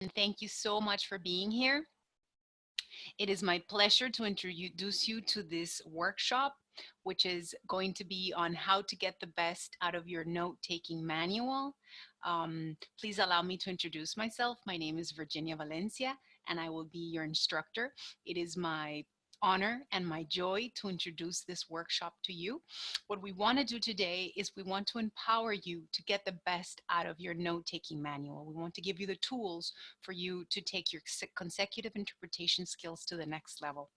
And thank you so much for being here. It is my pleasure to introduce you to this workshop, which is going to be on how to get the best out of your note-taking manual. Please allow me to introduce myself. My name is Virginia Valencia, and I will be your instructor. It is my honor and my joy to introduce this workshop to you. What we want to do today is we want to empower you to get the best out of your note-taking manual. We want to give you the tools for you to take your consecutive interpretation skills to the next level.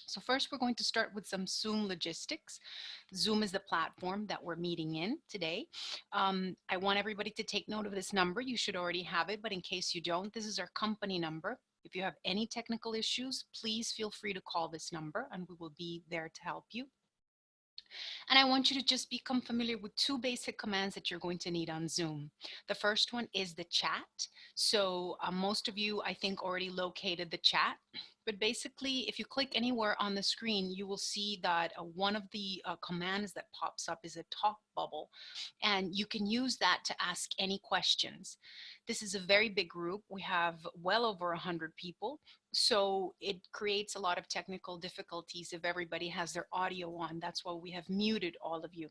So first, we're going to start with some Zoom logistics. Zoom is the platform that we're meeting in today. I want everybody to take note of this number. You should already have it, but in case you don't, this is our company number. If you have any technical issues, please feel free to call this number and we will be there to help you. And I want you to just become familiar with two basic commands that you're going to need on Zoom. The first one is the chat. So most of you, I think, already located the chat. But basically, if you click anywhere on the screen, you will see that one of the commands that pops up is a talk bubble. And you can use that to ask any questions. This is a very big group. We have well over 100 people. So it creates a lot of technical difficulties if everybody has their audio on. That's why we have muted all of you.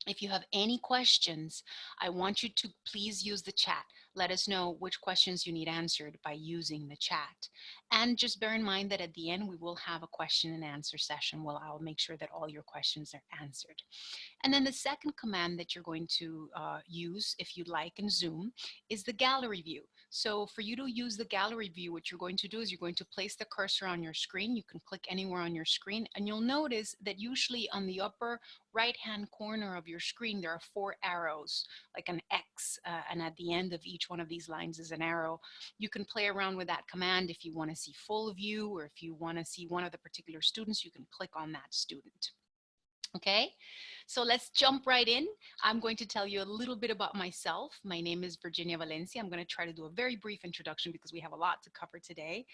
If you have any questions, I want you to please use the chat. Let us know which questions you need answered by using the chat. And just bear in mind that at the end, we will have a question and answer session where I'll make sure that all your questions are answered. And then the second command that you're going to use, if you'd like, in Zoom, is the gallery view. So for you to use the gallery view, what you're going to do is you're going to place the cursor on your screen. You can click anywhere on your screen, and you'll notice that usually on the upper right-hand corner of your screen, there are 4 arrows, like an X, and at the end of each one of these lines is an arrow. You can play around with that command if you want to see full view, or if you want to see one of the particular students, you can click on that student. Okay, so let's jump right in. I'm going to tell you a little bit about myself. My name is Virginia Valencia. I'm going to try to do a very brief introduction because we have a lot to cover today.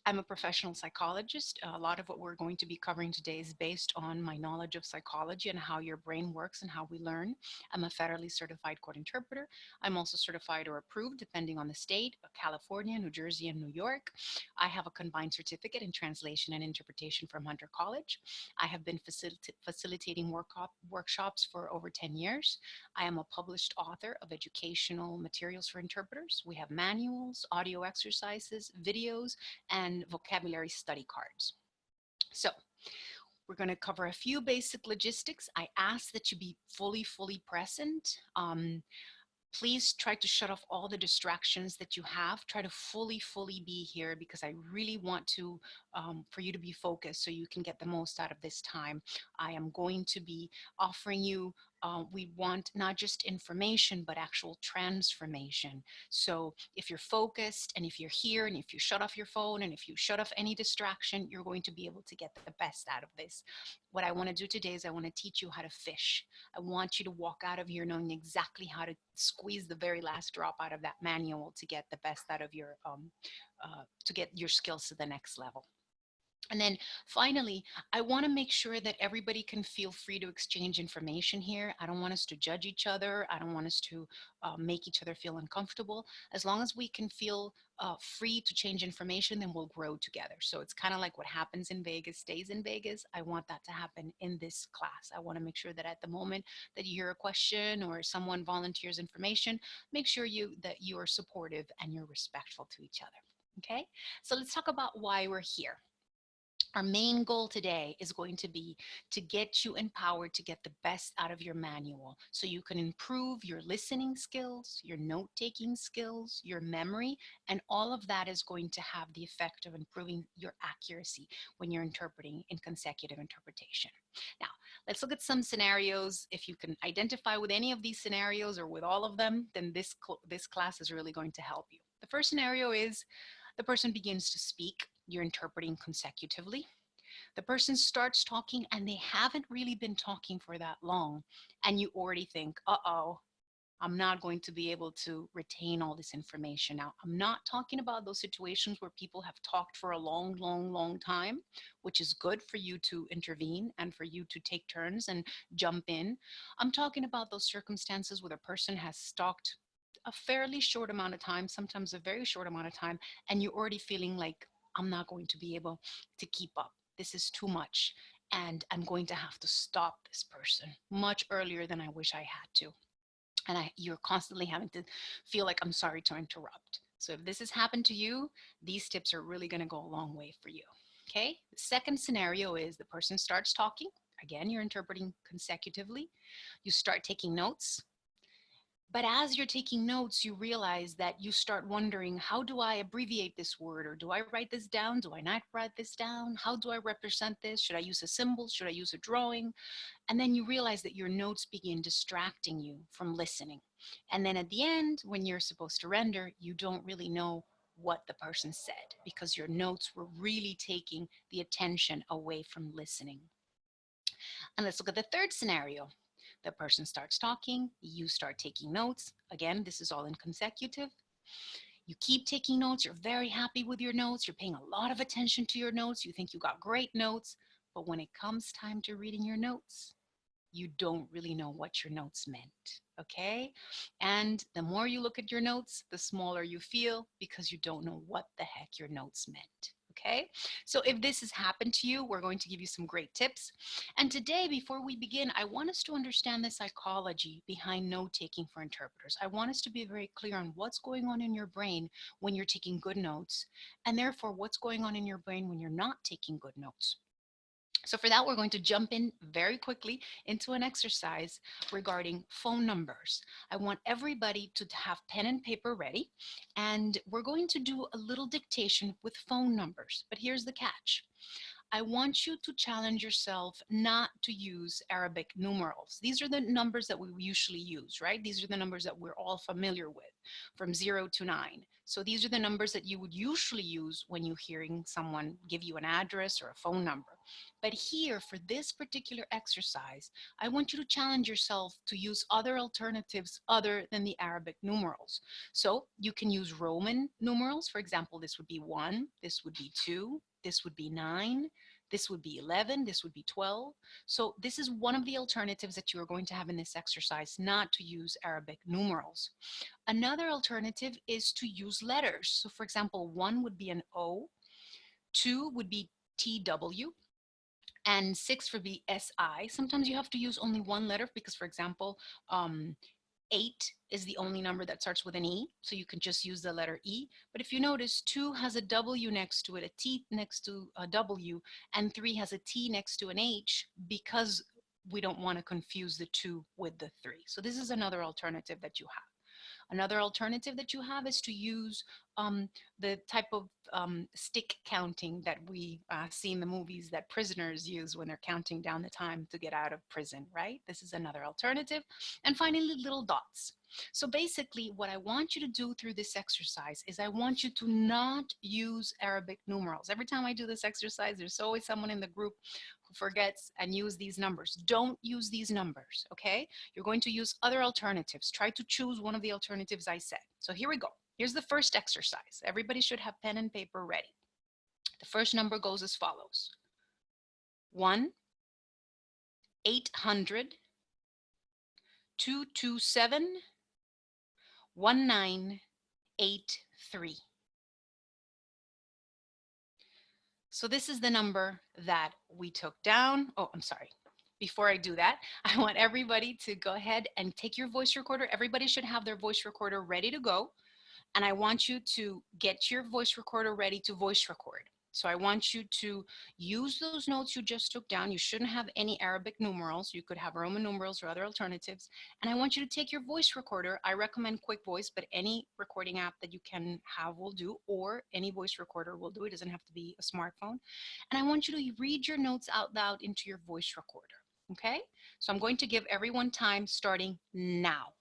I'm a professional psychologist. A lot of what we're going to be covering today is based on my knowledge of psychology and how your brain works and how we learn. I'm a federally certified court interpreter. I'm also certified or approved, depending on the state, of California, New Jersey, and New York. I have a combined certificate in translation and interpretation from Hunter College. I have been facilitating workshops for over 10 years. I am a published author of educational materials for interpreters. We have manuals, audio exercises, videos, and vocabulary study cards. So we're going to cover a few basic logistics. I ask that you be fully present. Please try to shut off all the distractions that you have. Try to fully be here because I really want to for you to be focused so you can get the most out of this time. I am going to be offering you we want not just information but actual transformation. So if you're focused and if you're here and if you shut off your phone and if you shut off any distraction, you're going to be able to get the best out of this. What I want to do today is I want to teach you how to fish. I want you to walk out of here knowing exactly how to squeeze the very last drop out of that manual to get the best out of your to get your skills to the next level. And then finally, I want to make sure that everybody can feel free to exchange information here. I don't want us to judge each other. I don't want us to make each other feel uncomfortable. As long as we can feel free to change information, then we'll grow together. So it's kind of like what happens in Vegas stays in Vegas. I want that to happen in this class. I want to make sure that at the moment that you hear a question or someone volunteers information, make sure that you are supportive and you're respectful to each other. Okay, so let's talk about why we're here. Our main goal today is going to be to get you empowered to get the best out of your manual so you can improve your listening skills, your note-taking skills, your memory, and all of that is going to have the effect of improving your accuracy when you're interpreting in consecutive interpretation. Now, let's look at some scenarios. If you can identify with any of these scenarios or with all of them, then this class is really going to help you. The first scenario is the person begins to speak. You're interpreting consecutively. The person starts talking and they haven't really been talking for that long. And you already think, uh-oh, I'm not going to be able to retain all this information. Now, I'm not talking about those situations where people have talked for a long time, which is good for you to intervene and for you to take turns and jump in. I'm talking about those circumstances where the person has talked a fairly short amount of time, sometimes a very short amount of time, and you're already feeling like, I'm not going to be able to keep up. This is too much, and I'm going to have to stop this person much earlier than I wish I had to. And you're constantly having to feel like, I'm sorry to interrupt. So if this has happened to you, these tips are really going to go a long way for you. Okay. The second scenario is the person starts talking. Again, you're interpreting consecutively. You start taking notes. But as you're taking notes, you realize that you start wondering, how do I abbreviate this word? Or do I write this down? Do I not write this down? How do I represent this? Should I use a symbol? Should I use a drawing? And then you realize that your notes begin distracting you from listening. And then at the end, when you're supposed to render, you don't really know what the person said because your notes were really taking the attention away from listening. And let's look at the third scenario. The person starts talking, you start taking notes. Again, this is all in consecutive. You keep taking notes, you're very happy with your notes, you're paying a lot of attention to your notes, you think you got great notes, but when it comes time to reading your notes, you don't really know what your notes meant, okay? And the more you look at your notes, the smaller you feel because you don't know what the heck your notes meant, okay? So if this has happened to you, we're going to give you some great tips. And today, before we begin, I want us to understand the psychology behind note-taking for interpreters. I want us to be very clear on what's going on in your brain when you're taking good notes, and therefore what's going on in your brain when you're not taking good notes. So for that, we're going to jump in very quickly into an exercise regarding phone numbers. I want everybody to have pen and paper ready, and we're going to do a little dictation with phone numbers. But here's the catch. I want you to challenge yourself not to use Arabic numerals. These are the numbers that we usually use, right? These are the numbers that we're all familiar with, from 0 to 9. So these are the numbers that you would usually use when you're hearing someone give you an address or a phone number. But here, for this particular exercise, I want you to challenge yourself to use other alternatives other than the Arabic numerals. So you can use Roman numerals. For example, this would be 1, this would be 2, this would be 9, this would be 11, this would be 12. So this is one of the alternatives that you are going to have in this exercise, not to use Arabic numerals. Another alternative is to use letters. So for example, 1 would be an O, 2 would be TW, and 6 would be SI. Sometimes you have to use only one letter because, for example, 8 is the only number that starts with an E, so you can just use the letter E. But if you notice, 2 has a W next to it, a T next to a W, and 3 has a T next to an H because we don't want to confuse the 2 with the 3. So this is another alternative that you have. Another alternative that you have is to use the type of stick counting that we see in the movies that prisoners use when they're counting down the time to get out of prison, right? This is another alternative. And finally, little dots. So basically, what I want you to do through this exercise is I want you to not use Arabic numerals. Every time I do this exercise, there's always someone in the group who forgets and use these numbers. Don't use these numbers, okay? You're going to use other alternatives. Try to choose one of the alternatives I said. So here we go. Here's the first exercise. Everybody should have pen and paper ready. The first number goes as follows. 1-800-227-1983. So this is the number that we took down. Oh, I'm sorry. Before I do that, I want everybody to go ahead and take your voice recorder. Everybody should have their voice recorder ready to go. And I want you to get your voice recorder ready to voice record. So I want you to use those notes you just took down. You shouldn't have any Arabic numerals. You could have Roman numerals or other alternatives. And I want you to take your voice recorder. I recommend Quick Voice, but any recording app that you can have will do, or any voice recorder will do. It doesn't have to be a smartphone. And I want you to read your notes out loud into your voice recorder. Okay? So I'm going to give everyone time starting now.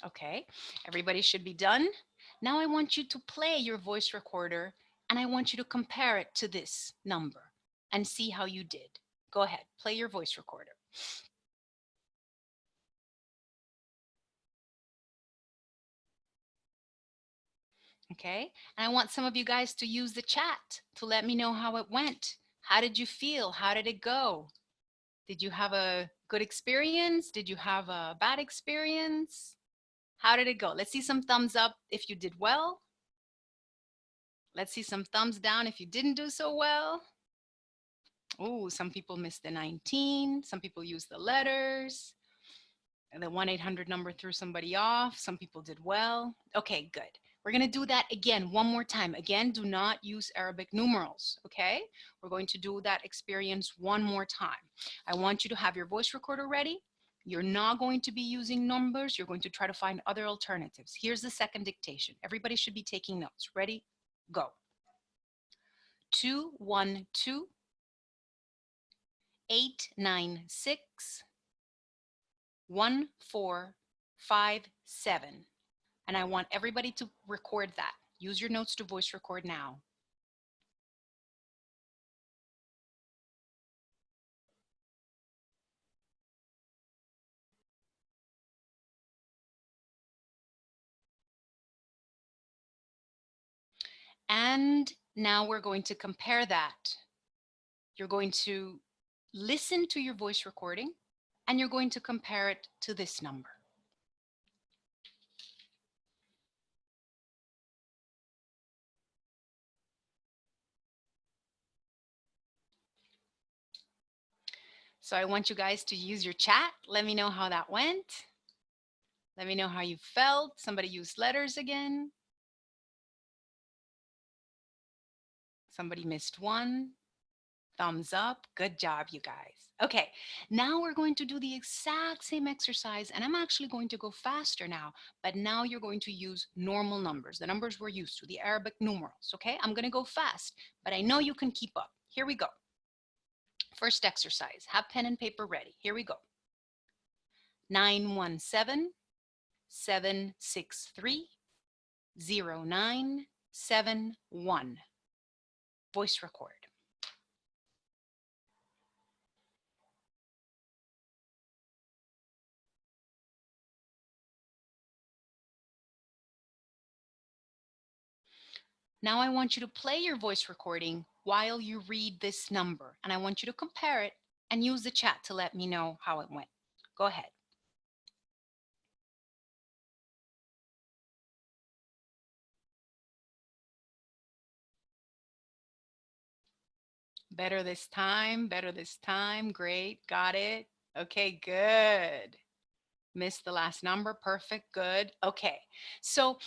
Okay, everybody should be done. Now I want you to play your voice recorder and I want you to compare it to this number and see how you did. Go ahead, play your voice recorder. Okay, and I want some of you guys to use the chat to let me know how it went. How did you feel? How did it go? Did you have a good experience? Did you have a bad experience? How did it go? Let's see some thumbs up if you did well. Let's see some thumbs down if you didn't do so well. Oh, some people missed the 19. Some people used the letters. And the 1-800 number threw somebody off. Some people did well. Okay, good. We're going to do that again one more time. Again, do not use Arabic numerals, okay? We're going to do that experience one more time. I want you to have your voice recorder ready. You're not going to be using numbers. You're going to try to find other alternatives. Here's the second dictation. Everybody should be taking notes. Ready? Go. 212 896 1457. And I want everybody to record that. Use your notes to voice record now. And now we're going to compare that. You're going to listen to your voice recording and you're going to compare it to this number. So I want you guys to use your chat. Let me know how that went. Let me know how you felt. Somebody used letters again. Somebody missed one. Thumbs up. Good job, you guys. Okay, now we're going to do the exact same exercise, and I'm actually going to go faster now, but now you're going to use normal numbers, the numbers we're used to, the Arabic numerals, okay? I'm going to go fast, but I know you can keep up. Here we go. First exercise, have pen and paper ready. Here we go. 917 763 0971. Voice record. Now I want you to play your voice recording while you read this number, and I want you to compare it and use the chat to let me know how it went. Go ahead. Better this time, better this time. Great, got it. Okay, good. Missed the last number, perfect, good. Okay, so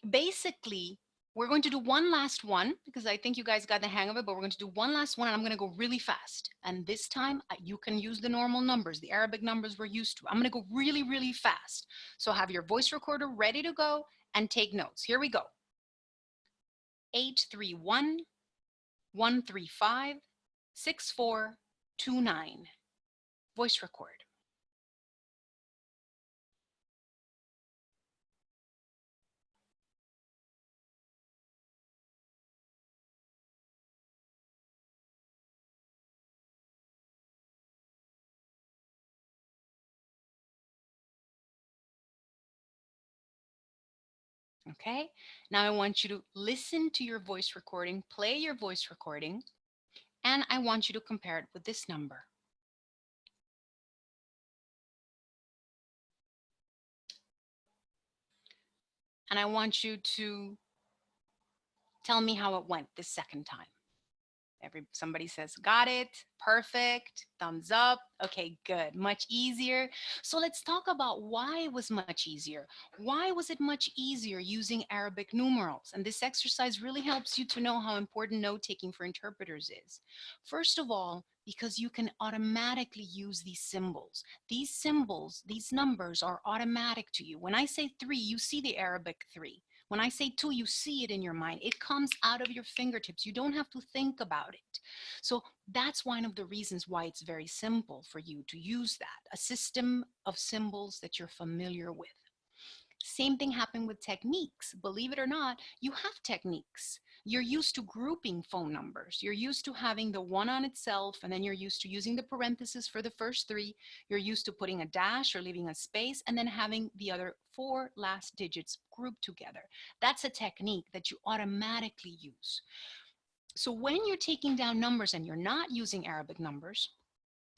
basically, we're going to do one last one because I think you guys got the hang of it, but we're going to do one last one and I'm going to go really fast. And this time you can use the normal numbers, the Arabic numbers we're used to. I'm going to go really, really fast. So have your voice recorder ready to go and take notes. Here we go. 831 135 6429. Voice record. Okay, now I want you to listen to your voice recording, play your voice recording, and I want you to compare it with this number. And I want you to tell me how it went this second time. Somebody says, got it, perfect, thumbs up. Okay, good, much easier. So let's talk about why it was much easier. Why was it much easier using Arabic numerals? And this exercise really helps you to know how important note-taking for interpreters is. First of all, because you can automatically use these symbols. These symbols, these numbers are automatic to you. When I say 3, you see the Arabic 3. When I say 2, you see it in your mind. It comes out of your fingertips. You don't have to think about it. So that's one of the reasons why it's very simple for you to use that, a system of symbols that you're familiar with. Same thing happened with techniques. Believe it or not, you have techniques. You're used to grouping phone numbers. You're used to having the one on itself, and then you're used to using the parentheses for the first three. You're used to putting a dash or leaving a space, and then having the other four last digits grouped together. That's a technique that you automatically use. So when you're taking down numbers and you're not using Arabic numbers,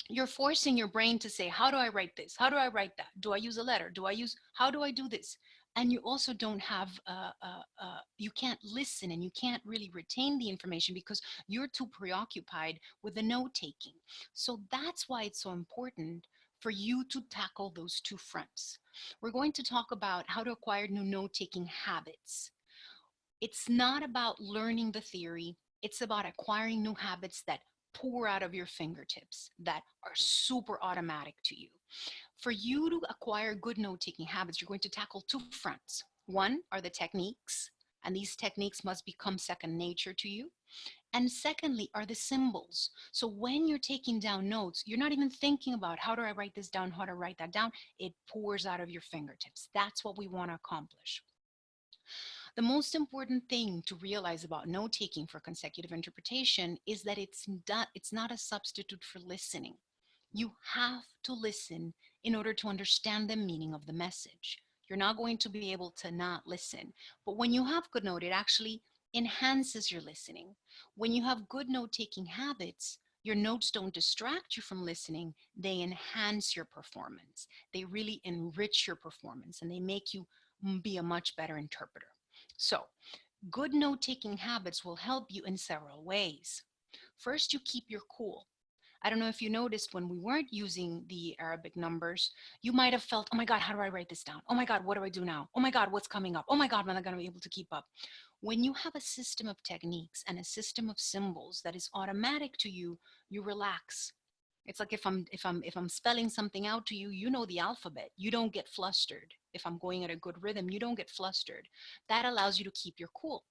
you're forcing your brain to say, how do I write this? How do I write that? Do I use a letter? How do I do this? And you also don't have, you can't listen and you can't really retain the information because you're too preoccupied with the note taking. So that's why it's so important for you to tackle those two fronts. We're going to talk about how to acquire new note taking habits. It's not about learning the theory, it's about acquiring new habits that pour out of your fingertips, that are super automatic to you. For you to acquire good note taking habits, you're going to tackle two fronts. One are the techniques, and these techniques must become second nature to you. And secondly, are the symbols. So when you're taking down notes, you're not even thinking about how do I write this down, how to write that down. It pours out of your fingertips. That's what we want to accomplish. The most important thing to realize about note taking for consecutive interpretation is that it's not a substitute for listening. You have to listen in order to understand the meaning of the message. You're not going to be able to not listen. But when you have good note, it actually enhances your listening. When you have good note taking habits, your notes don't distract you from listening, they enhance your performance. They really enrich your performance and they make you be a much better interpreter. So, good note taking habits will help you in several ways. First, you keep your cool. I don't know if you noticed when we weren't using the Arabic numbers, you might have felt, oh my God, how do I write this down? Oh my God, what do I do now? Oh my God, what's coming up? Oh my God, am I not going to be able to keep up? When you have a system of techniques and a system of symbols that is automatic to you, you relax. It's like if I'm spelling something out to you, you know the alphabet. You don't get flustered. If I'm going at a good rhythm, you don't get flustered. That allows you to keep your cool.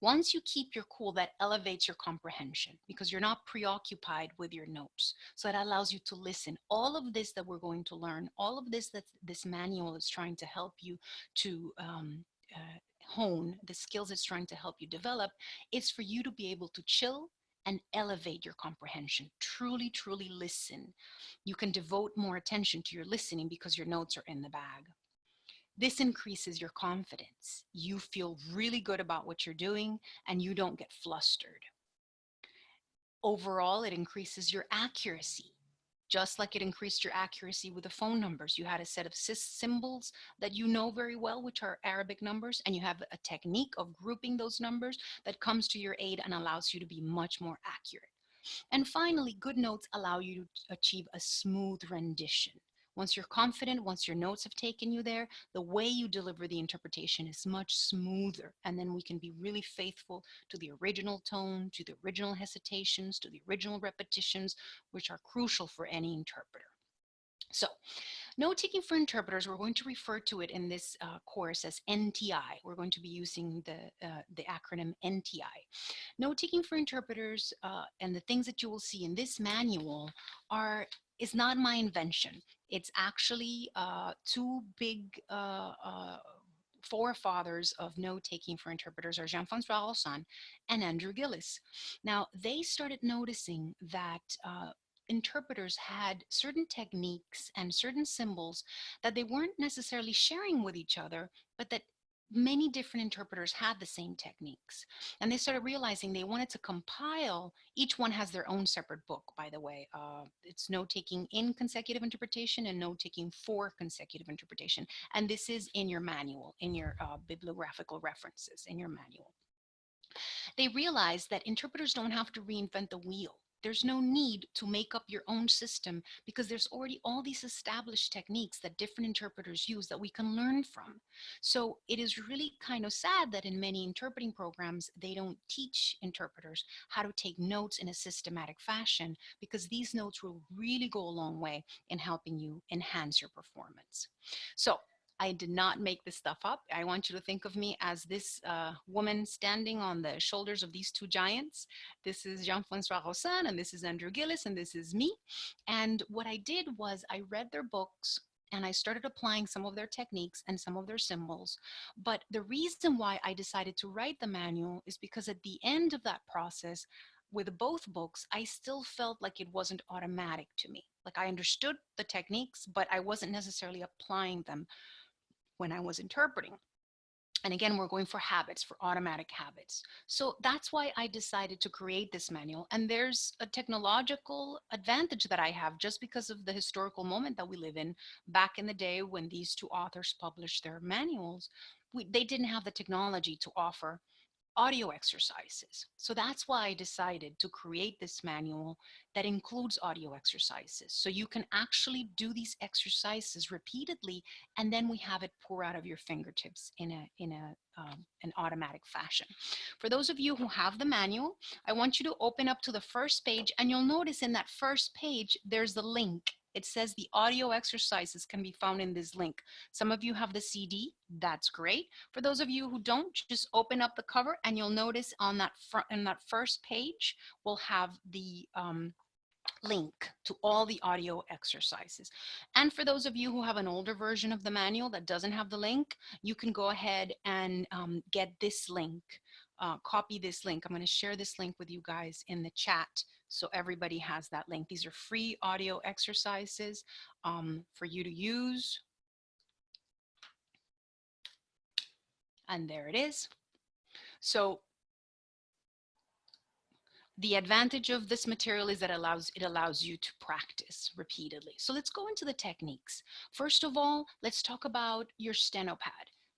Once you keep your cool, that elevates your comprehension because you're not preoccupied with your notes. So it allows you to listen. All of this that we're going to learn, all of this that this manual is trying to help you to hone, the skills it's trying to help you develop, is for you to be able to chill and elevate your comprehension. Truly, truly listen. You can devote more attention to your listening because your notes are in the bag. This increases your confidence. You feel really good about what you're doing and you don't get flustered. Overall, it increases your accuracy. Just like it increased your accuracy with the phone numbers. You had a set of symbols that you know very well, which are Arabic numbers, and you have a technique of grouping those numbers that comes to your aid and allows you to be much more accurate. And finally, good notes allow you to achieve a smooth rendition. Once you're confident, once your notes have taken you there, the way you deliver the interpretation is much smoother. And then we can be really faithful to the original tone, to the original hesitations, to the original repetitions, which are crucial for any interpreter. So, note taking for interpreters, we're going to refer to it in this course as NTI. We're going to be using the acronym NTI. Note taking for interpreters and the things that you will see in this manual is not my invention. It's actually two big forefathers of note taking for interpreters are Jean-François Rossan and Andrew Gillis. Now, they started noticing that interpreters had certain techniques and certain symbols that they weren't necessarily sharing with each other, but that many different interpreters had the same techniques. And they started realizing they wanted to compile, each one has their own separate book, by the way. It's note-taking in consecutive interpretation and note-taking for consecutive interpretation. And this is in your manual, in your bibliographical references in your manual. They realized that interpreters don't have to reinvent the wheel. There's no need to make up your own system because there's already all these established techniques that different interpreters use that we can learn from. So it is really kind of sad that in many interpreting programs, they don't teach interpreters how to take notes in a systematic fashion because these notes will really go a long way in helping you enhance your performance. So I did not make this stuff up. I want you to think of me as this woman standing on the shoulders of these two giants. This is Jean-François Rossan, and this is Andrew Gillis, and this is me. And what I did was I read their books, and I started applying some of their techniques and some of their symbols. But the reason why I decided to write the manual is because at the end of that process, with both books, I still felt like it wasn't automatic to me. Like I understood the techniques, but I wasn't necessarily applying them when I was interpreting. And again, we're going for habits, for automatic habits. So that's why I decided to create this manual. And there's a technological advantage that I have just because of the historical moment that we live in. Back in the day when these two authors published their manuals, they didn't have the technology to offer audio exercises. So that's why I decided to create this manual that includes audio exercises. So you can actually do these exercises repeatedly, and then we have it pour out of your fingertips in an automatic fashion. For those of you who have the manual, I want you to open up to the first page, and you'll notice in that first page, there's the link. It says the audio exercises can be found in this link. Some of you have the CD, that's great. For those of you who don't, just open up the cover and you'll notice on that first page, we'll have the link to all the audio exercises. And for those of you who have an older version of the manual that doesn't have the link, you can go ahead and get this link, copy this link. I'm going to share this link with you guys in the chat so everybody has that link. These are free audio exercises for you to use. And there it is. So the advantage of this material is that it allows you to practice repeatedly. So let's go into the techniques. First of all, let's talk about your Steno pad.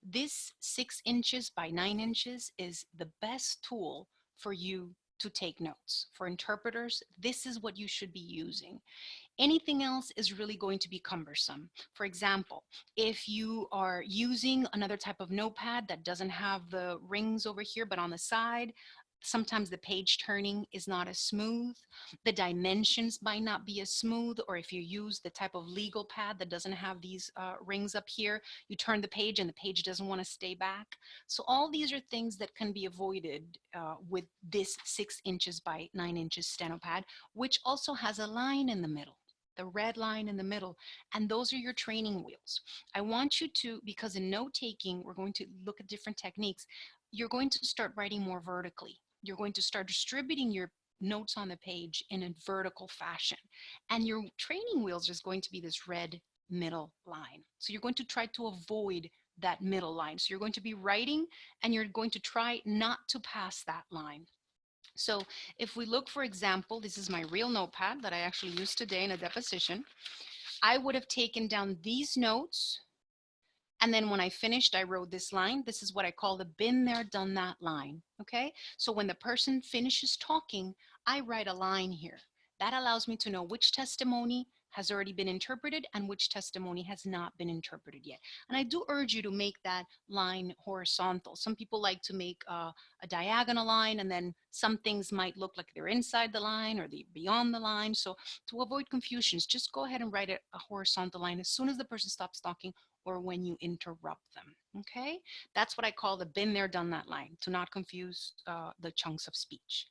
This 6 inches by 9 inches is the best tool for you to take notes. For interpreters, this is what you should be using. Anything else is really going to be cumbersome. For example, if you are using another type of notepad that doesn't have the rings over here, but on the side, sometimes the page turning is not as smooth. The dimensions might not be as smooth, or if you use the type of legal pad that doesn't have these rings up here, you turn the page and the page doesn't want to stay back. So all these are things that can be avoided with this 6 inches by 9 inches Steno pad, which also has a line in the middle, the red line in the middle, and those are your training wheels. I want you to, because in note taking, we're going to look at different techniques, you're going to start writing more vertically. You're going to start distributing your notes on the page in a vertical fashion. And your training wheels is going to be this red middle line. So you're going to try to avoid that middle line. So you're going to be writing and you're going to try not to pass that line. So if we look, for example, this is my real notepad that I actually used today in a deposition. I would have taken down these notes, and then when I finished, I wrote this line. This is what I call the been there, done that line, okay? So when the person finishes talking, I write a line here. That allows me to know which testimony has already been interpreted and which testimony has not been interpreted yet. And I do urge you to make that line horizontal. Some people like to make a diagonal line, and then some things might look like they're inside the line or they're beyond the line. So to avoid confusions, just go ahead and write a horizontal line as soon as the person stops talking or when you interrupt them, okay? That's what I call the been there, done that line, to not confuse the chunks of speech.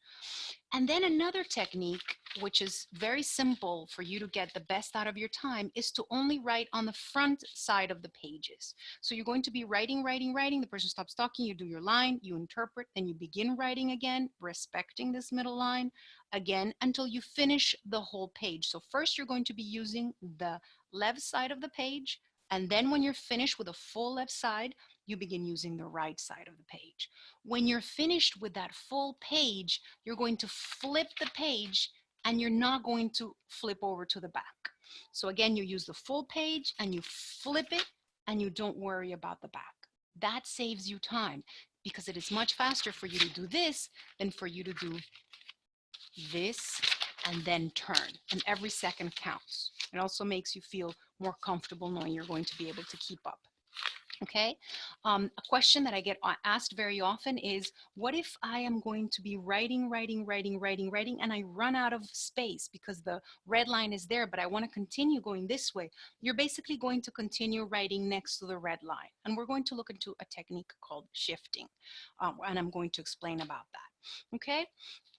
And then another technique, which is very simple for you to get the best out of your time, is to only write on the front side of the pages. So you're going to be writing, the person stops talking, you do your line, you interpret, then you begin writing again, respecting this middle line, again, until you finish the whole page. So first you're going to be using the left side of the page, and then when you're finished with the full left side, you begin using the right side of the page. When you're finished with that full page, you're going to flip the page and you're not going to flip over to the back. So again, you use the full page and you flip it and you don't worry about the back. That saves you time because it is much faster for you to do this than for you to do this and then turn, and every second counts. It also makes you feel more comfortable knowing you're going to be able to keep up. Okay, a question that I get asked very often is, what if I am going to be writing, and I run out of space because the red line is there, but I want to continue going this way? You're basically going to continue writing next to the red line. And we're going to look into a technique called shifting, and I'm going to explain about that. Okay,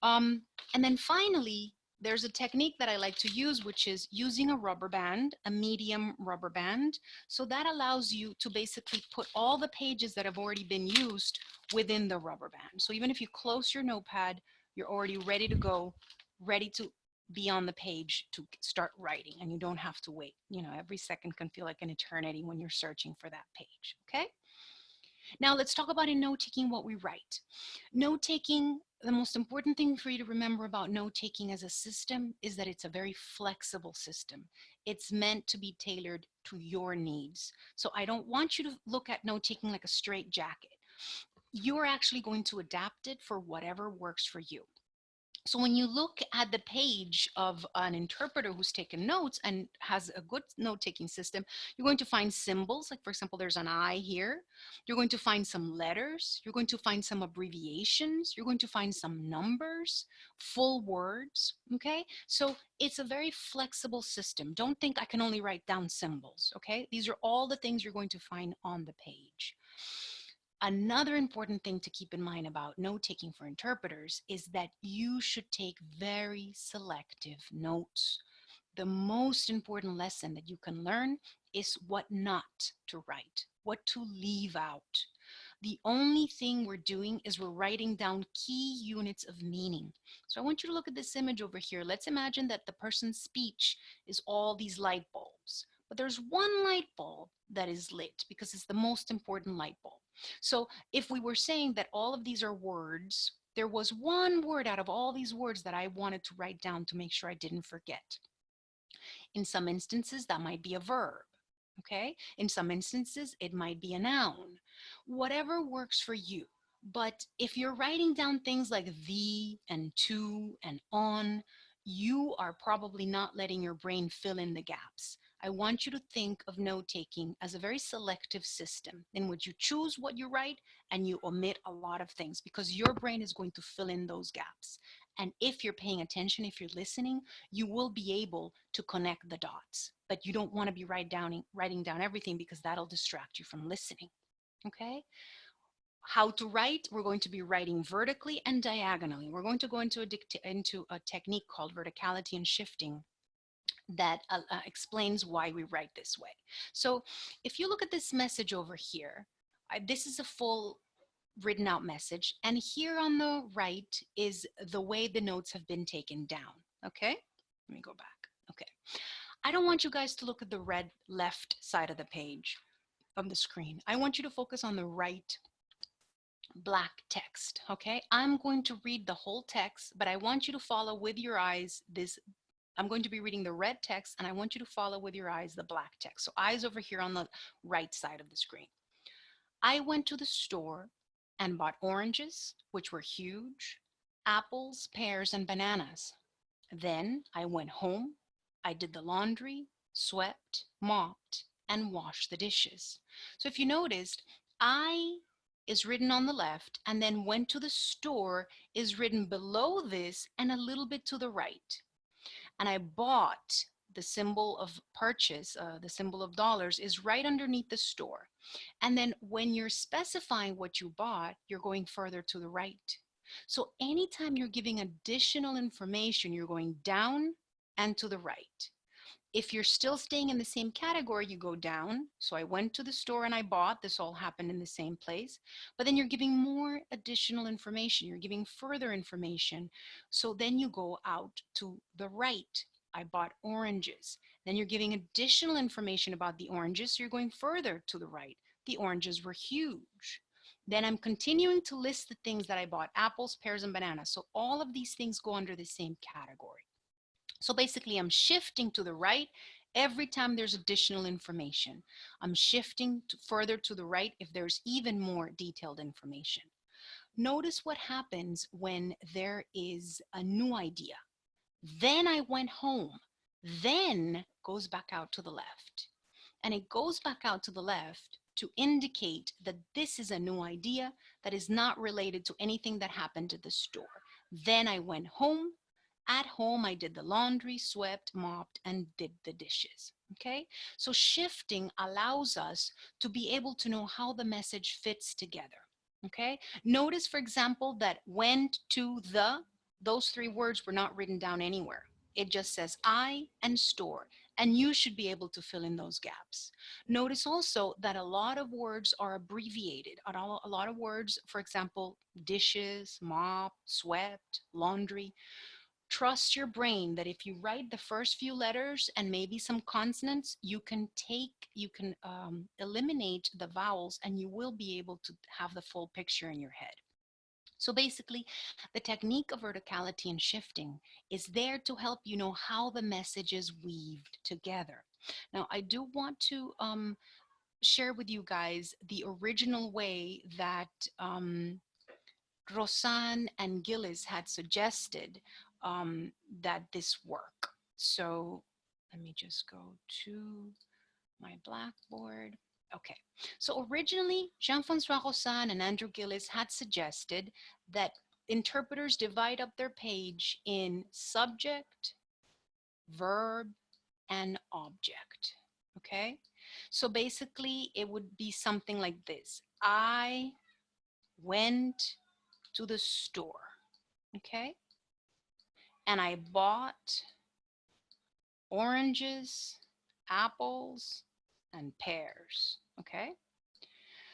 and then finally, there's a technique that I like to use, which is using a rubber band, a medium rubber band. So that allows you to basically put all the pages that have already been used within the rubber band. So even if you close your notepad, you're already ready to go, ready to be on the page to start writing, and you don't have to wait. Every second can feel like an eternity when you're searching for that page, okay? Now let's talk about in note-taking what we write. Note-taking, the most important thing for you to remember about note-taking as a system is that it's a very flexible system. It's meant to be tailored to your needs. So I don't want you to look at note-taking like a straight jacket. You're actually going to adapt it for whatever works for you. So when you look at the page of an interpreter who's taken notes and has a good note-taking system, you're going to find symbols. Like, for example, there's an I here. You're going to find some letters. You're going to find some abbreviations. You're going to find some numbers, full words, okay? So it's a very flexible system. Don't think I can only write down symbols, okay? These are all the things you're going to find on the page. Another important thing to keep in mind about note-taking for interpreters is that you should take very selective notes. The most important lesson that you can learn is what not to write, what to leave out. The only thing we're doing is we're writing down key units of meaning. So I want you to look at this image over here. Let's imagine that the person's speech is all these light bulbs. But there's one light bulb that is lit because it's the most important light bulb. So if we were saying that all of these are words, there was one word out of all these words that I wanted to write down to make sure I didn't forget. In some instances, that might be a verb. Okay? In some instances, it might be a noun. Whatever works for you. But if you're writing down things like the and to and on, you are probably not letting your brain fill in the gaps. I want you to think of note-taking as a very selective system in which you choose what you write and you omit a lot of things because your brain is going to fill in those gaps. And if you're paying attention, if you're listening, you will be able to connect the dots. But you don't want to be writing down everything because that'll distract you from listening. Okay? How to write, we're going to be writing vertically and diagonally. We're going to go into a technique called verticality and shifting that explains why we write this way. So if you look at this message over here, this is a full written out message, and here on the right is the way the notes have been taken down. Okay, let me go back. Okay, I don't want you guys to look at the red left side of the page of the screen. I want you to focus on the right black text. Okay, I'm going to read the whole text, but I want you to follow with your eyes this. I'm going to be reading the red text, and I want you to follow with your eyes the black text. So eyes over here on the right side of the screen. I went to the store and bought oranges, which were huge, apples, pears, and bananas. Then I went home, I did the laundry, swept, mopped, and washed the dishes. So if you noticed, I is written on the left, and then went to the store is written below this and a little bit to the right. And I bought, the symbol of purchase, the symbol of dollars, is right underneath the store. And then when you're specifying what you bought, you're going further to the right. So anytime you're giving additional information, you're going down and to the right. If you're still staying in the same category, you go down. So I went to the store and I bought. This all happened in the same place. But then you're giving more additional information. You're giving further information. So then you go out to the right. I bought oranges. Then you're giving additional information about the oranges. So you're going further to the right. The oranges were huge. Then I'm continuing to list the things that I bought: apples, pears, and bananas. So all of these things go under the same category. So basically, I'm shifting to the right every time there's additional information. I'm shifting further to the right if there's even more detailed information. Notice what happens when there is a new idea. Then I went home. Then goes back out to the left. And it goes back out to the left to indicate that this is a new idea that is not related to anything that happened at the store. Then I went home. At home, I did the laundry, swept, mopped, and did the dishes. Okay? So shifting allows us to be able to know how the message fits together. Okay? Notice, for example, that went to the, those three words were not written down anywhere. It just says I and store, and you should be able to fill in those gaps. Notice also that a lot of words are abbreviated. A lot of words, for example, dishes, mop, swept, laundry. Trust your brain that if you write the first few letters and maybe some consonants, you can eliminate the vowels, and you will be able to have the full picture in your head. So basically, the technique of verticality and shifting is there to help you know how the message is weaved together. Now, I do want to share with you guys the original way that Rosanne and Gillis had suggested that this work. So let me just go to my Blackboard. Okay, so originally Jean-Francois Rosanne and Andrew Gillis had suggested that interpreters divide up their page in subject, verb, and object. Okay, so basically it would be something like this. I went to the store, okay, and I bought oranges, apples, and pears, okay?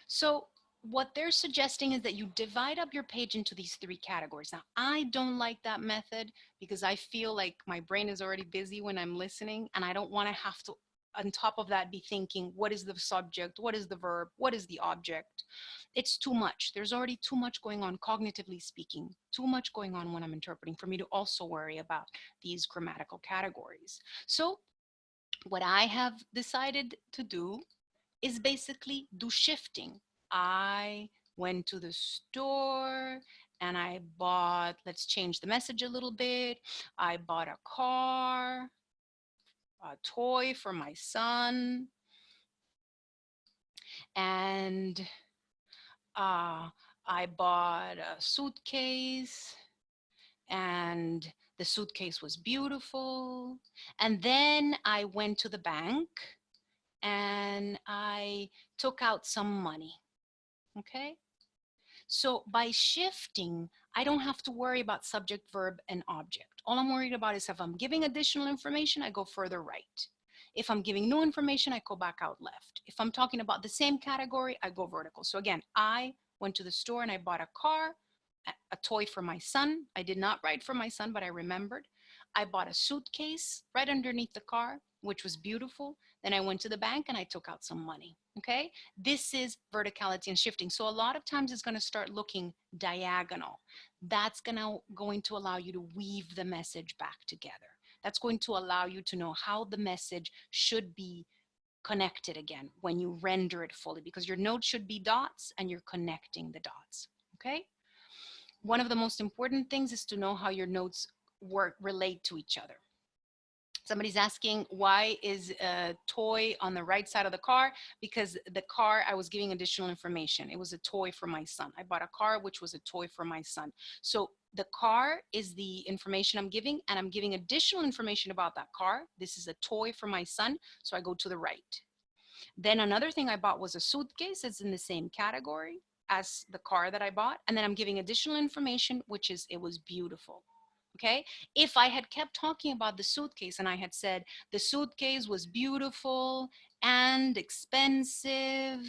So what they're suggesting is that you divide up your page into these three categories. Now, I don't like that method because I feel like my brain is already busy when I'm listening, and I don't want to have to, on top of that, be thinking, what is the subject? What is the verb? What is the object? It's too much. There's already too much going on, cognitively speaking, too much going on when I'm interpreting for me to also worry about these grammatical categories. So what I have decided to do is basically do shifting. I went to the store and I bought, let's change the message a little bit. I bought a car, a toy for my son, and I bought a suitcase, and the suitcase was beautiful. And then I went to the bank and I took out some money. Okay? So by shifting, I don't have to worry about subject, verb, and object. All I'm worried about is if I'm giving additional information, I go further right. If I'm giving new information, I go back out left. If I'm talking about the same category, I go vertical. So again, I went to the store and I bought a car, a toy for my son. I did not write for my son, but I remembered. I bought a suitcase right underneath the car, which was beautiful. Then I went to the bank and I took out some money. Okay, this is verticality and shifting. So a lot of times it's going to start looking diagonal. That's going to allow you to weave the message back together. That's going to allow you to know how the message should be connected again when you render it fully, because your notes should be dots and you're connecting the dots. Okay, one of the most important things is to know how your notes relate to each other. Somebody's asking, why is a toy on the right side of the car? Because the car, I was giving additional information. It was a toy for my son. I bought a car, which was a toy for my son. So the car is the information I'm giving, and I'm giving additional information about that car. This is a toy for my son, so I go to the right. Then another thing I bought was a suitcase. It's in the same category as the car that I bought. And then I'm giving additional information, which is, it was beautiful. Okay, if I had kept talking about the suitcase and I had said the suitcase was beautiful and expensive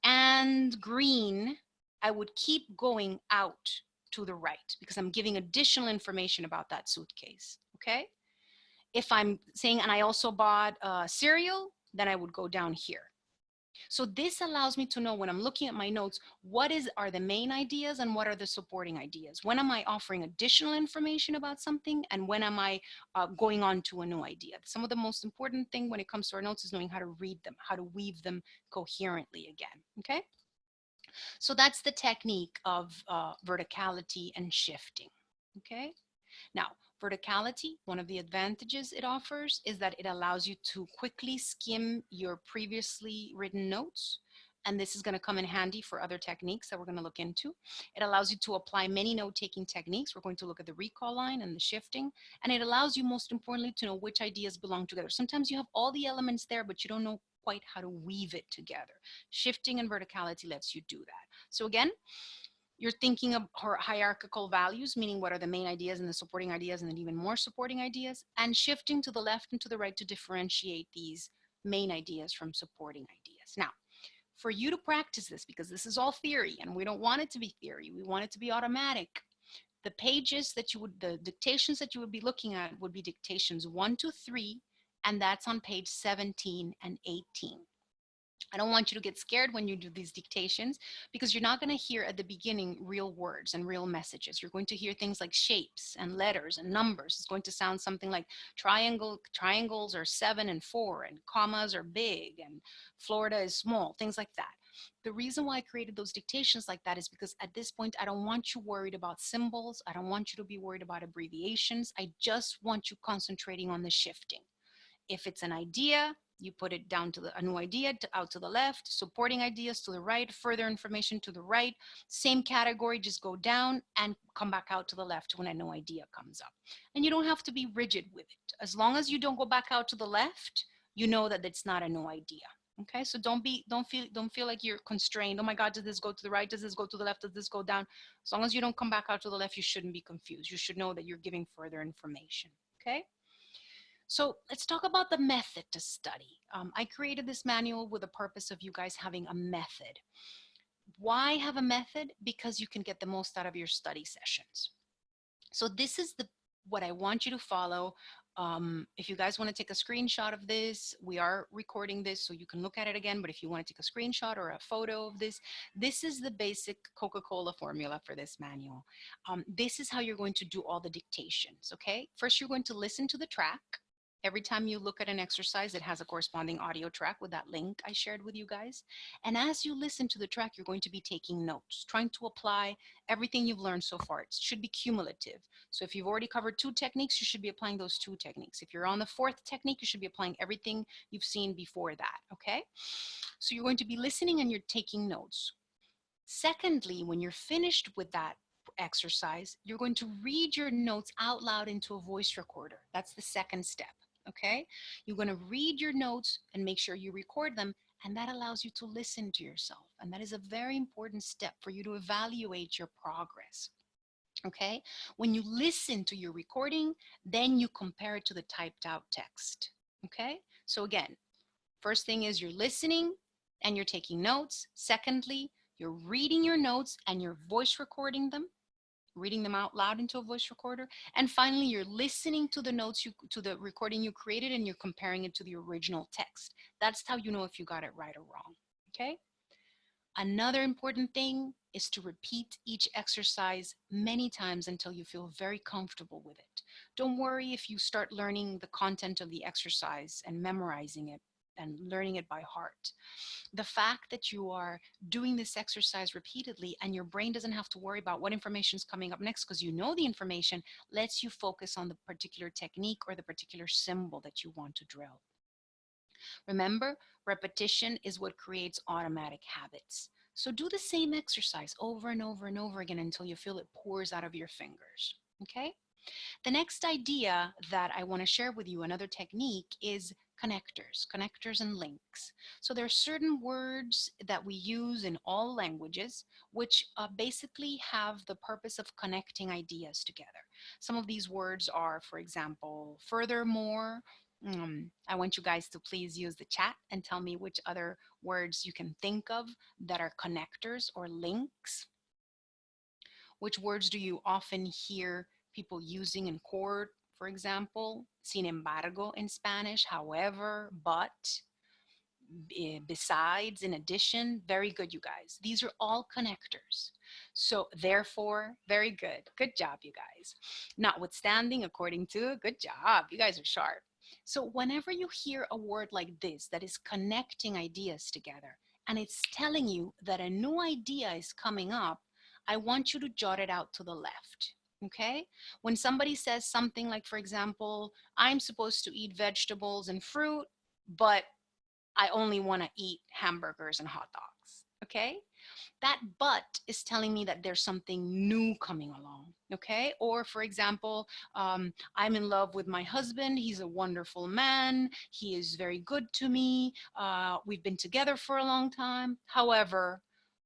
and green, I would keep going out to the right because I'm giving additional information about that suitcase. Okay, if I'm saying, and I also bought cereal, then I would go down here. So this allows me to know when I'm looking at my notes, what are the main ideas and what are the supporting ideas? When am I offering additional information about something, and when am I going on to a new idea? Some of the most important thing when it comes to our notes is knowing how to read them, how to weave them coherently again, okay? So that's the technique of verticality and shifting, okay? Now, verticality, one of the advantages it offers is that it allows you to quickly skim your previously written notes. And this is going to come in handy for other techniques that we're going to look into. It allows you to apply many note-taking techniques. We're going to look at the recall line and the shifting. And it allows you, most importantly, to know which ideas belong together. Sometimes you have all the elements there, but you don't know quite how to weave it together. Shifting and verticality lets you do that. So again, You're thinking of hierarchical values, meaning what are the main ideas and the supporting ideas and then even more supporting ideas, and shifting to the left and to the right to differentiate these main ideas from supporting ideas. Now, for you to practice this, because this is all theory and we don't want it to be theory, we want it to be automatic. The pages that you would, the dictations that you would be looking at would be dictations 1 to 3, and that's on page 17 and 18. I don't want you to get scared when you do these dictations because you're not going to hear at the beginning real words and real messages. You're going to hear things like shapes and letters and numbers. It's going to sound something like triangles are 7 and 4, and commas are big, and Florida is small, things like that. The reason why I created those dictations like that is because at this point, I don't want you worried about symbols. I don't want you to be worried about abbreviations. I just want you concentrating on the shifting. If it's an idea, you put it down to a new idea out to the left, supporting ideas to the right, further information to the right, same category, just go down and come back out to the left when a new idea comes up. And you don't have to be rigid with it. As long as you don't go back out to the left, you know that it's not a new idea. Okay, so don't feel like you're constrained. Oh my God, does this go to the right? Does this go to the left? Does this go down? As long as you don't come back out to the left, you shouldn't be confused. You should know that you're giving further information. Okay. So let's talk about the method to study. I created this manual with the purpose of you guys having a method. Why have a method? Because you can get the most out of your study sessions. So this is what I want you to follow. If you guys want to take a screenshot of this, we are recording this so you can look at it again, but if you want to take a screenshot or a photo of this, this is the basic Coca-Cola formula for this manual. This is how you're going to do all the dictations, okay? First, you're going to listen to the track. Every time you look at an exercise, it has a corresponding audio track with that link I shared with you guys. And as you listen to the track, you're going to be taking notes, trying to apply everything you've learned so far. It should be cumulative. So if you've already covered 2 techniques, you should be applying those 2 techniques. If you're on the 4th technique, you should be applying everything you've seen before that, okay? So you're going to be listening and you're taking notes. Secondly, when you're finished with that exercise, you're going to read your notes out loud into a voice recorder. That's the second step. Okay, you're going to read your notes and make sure you record them, and that allows you to listen to yourself, and that is a very important step for you to evaluate your progress. Okay, when you listen to your recording, then you compare it to the typed out text. Okay, so again, first thing is you're listening and you're taking notes. Secondly, you're reading your notes and you're voice recording them, reading them out loud into a voice recorder. And finally, you're listening to the notes, to the recording you created, and you're comparing it to the original text. That's how you know if you got it right or wrong, okay? Another important thing is to repeat each exercise many times until you feel very comfortable with it. Don't worry if you start learning the content of the exercise and memorizing it and learning it by heart. The fact that you are doing this exercise repeatedly and your brain doesn't have to worry about what information is coming up next because you know the information lets you focus on the particular technique or the particular symbol that you want to drill. Remember, repetition is what creates automatic habits. So do the same exercise over and over and over again until you feel it pours out of your fingers, okay? The next idea that I want to share with you, another technique, is connectors and links. So there are certain words that we use in all languages which basically have the purpose of connecting ideas together. Some of these words are, for example, furthermore. I want you guys to please use the chat and tell me which other words you can think of that are connectors or links. Which words do you often hear people using in court, for example? Sin embargo in Spanish, however, but, besides, in addition. Very good, you guys. These are all connectors. So therefore, very good. Good job, you guys. Notwithstanding, according to, good job. You guys are sharp. So whenever you hear a word like this that is connecting ideas together and it's telling you that a new idea is coming up, I want you to jot it out to the left. Okay? When somebody says something like, for example, I'm supposed to eat vegetables and fruit, but I only want to eat hamburgers and hot dogs. Okay? That but is telling me that there's something new coming along. Okay? Or for example, I'm in love with my husband. He's a wonderful man. He is very good to me. We've been together for a long time. However,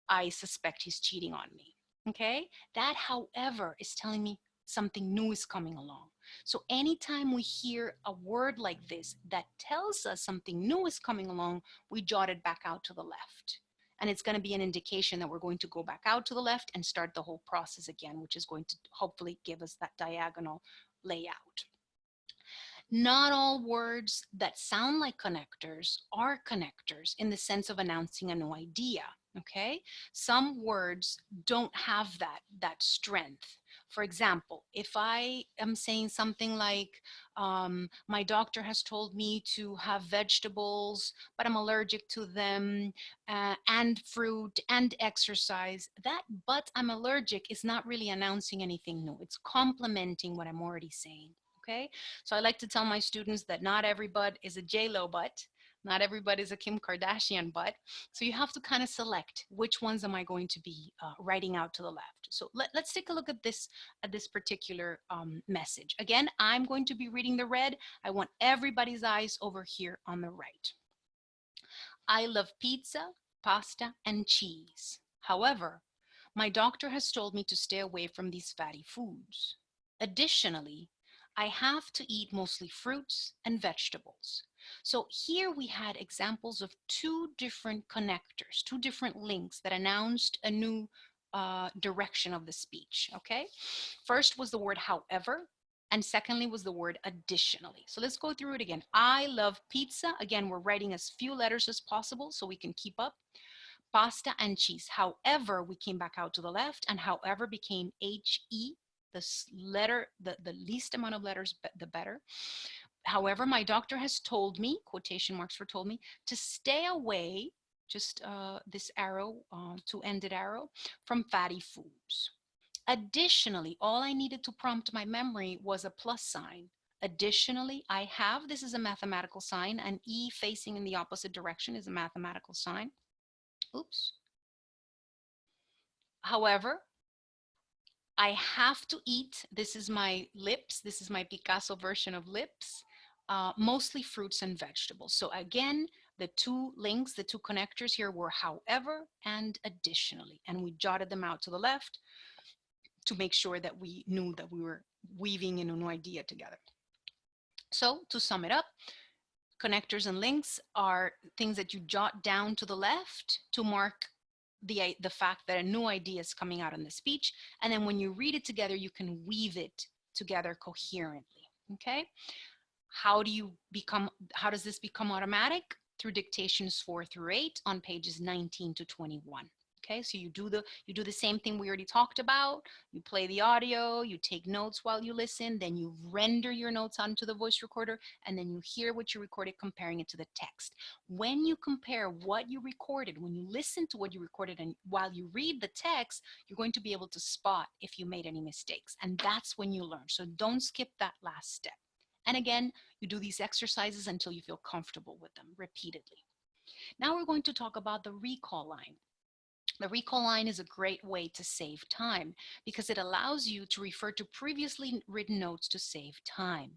I suspect he's cheating on me. Okay? That, however, is telling me something new is coming along. So anytime we hear a word like this that tells us something new is coming along, we jot it back out to the left. And it's going to be an indication that we're going to go back out to the left and start the whole process again, which is going to hopefully give us that diagonal layout. Not all words that sound like connectors are connectors in the sense of announcing a new idea. Okay, some words don't have that strength. For example, if I am saying something like, my doctor has told me to have vegetables, but I'm allergic to them, and fruit and exercise, that but I'm allergic is not really announcing anything new. It's complementing what I'm already saying. Okay, so I like to tell my students that not every butt is a J-Lo butt. Not every butt is a Kim Kardashian butt. So you have to kind of select which ones am I going to be writing out to the left. So let's take a look at this particular message. Again, I'm going to be reading the red. I want everybody's eyes over here on the right. I love pizza, pasta, and cheese. However, my doctor has told me to stay away from these fatty foods. Additionally, I have to eat mostly fruits and vegetables. So here we had examples of two different connectors, two different links that announced a new direction of the speech, okay? First was the word however, and secondly was the word additionally. So let's go through it again. I love pizza. Again, we're writing as few letters as possible so we can keep up. Pasta and cheese. However, we came back out to the left, and however became H-E, the letter, the least amount of letters, the better. However, my doctor has told me, quotation marks for told me, to stay away, just this arrow, two-ended arrow, from fatty foods. Additionally, all I needed to prompt my memory was a plus sign. Additionally, I have, this is a mathematical sign, and E facing in the opposite direction is a mathematical sign. Oops. However, I have to eat, this is my lips, this is my Picasso version of lips, mostly fruits and vegetables. So again, the two links, the two connectors here were however and additionally, and we jotted them out to the left to make sure that we knew that we were weaving in a new idea together. So to sum it up, connectors and links are things that you jot down to the left to mark the fact that a new idea is coming out in the speech. And then when you read it together, you can weave it together coherently. Okay. How does this become automatic? Through dictations 4 through 8 on pages 19 to 21. Okay, so you do the same thing we already talked about. You play the audio, you take notes while you listen, then you render your notes onto the voice recorder, and then you hear what you recorded, comparing it to the text. When you compare what you recorded, when you listen to what you recorded, and while you read the text, you're going to be able to spot if you made any mistakes, and that's when you learn. So don't skip that last step. And again, you do these exercises until you feel comfortable with them repeatedly. Now we're going to talk about the recall line. The recall line is a great way to save time because it allows you to refer to previously written notes to save time.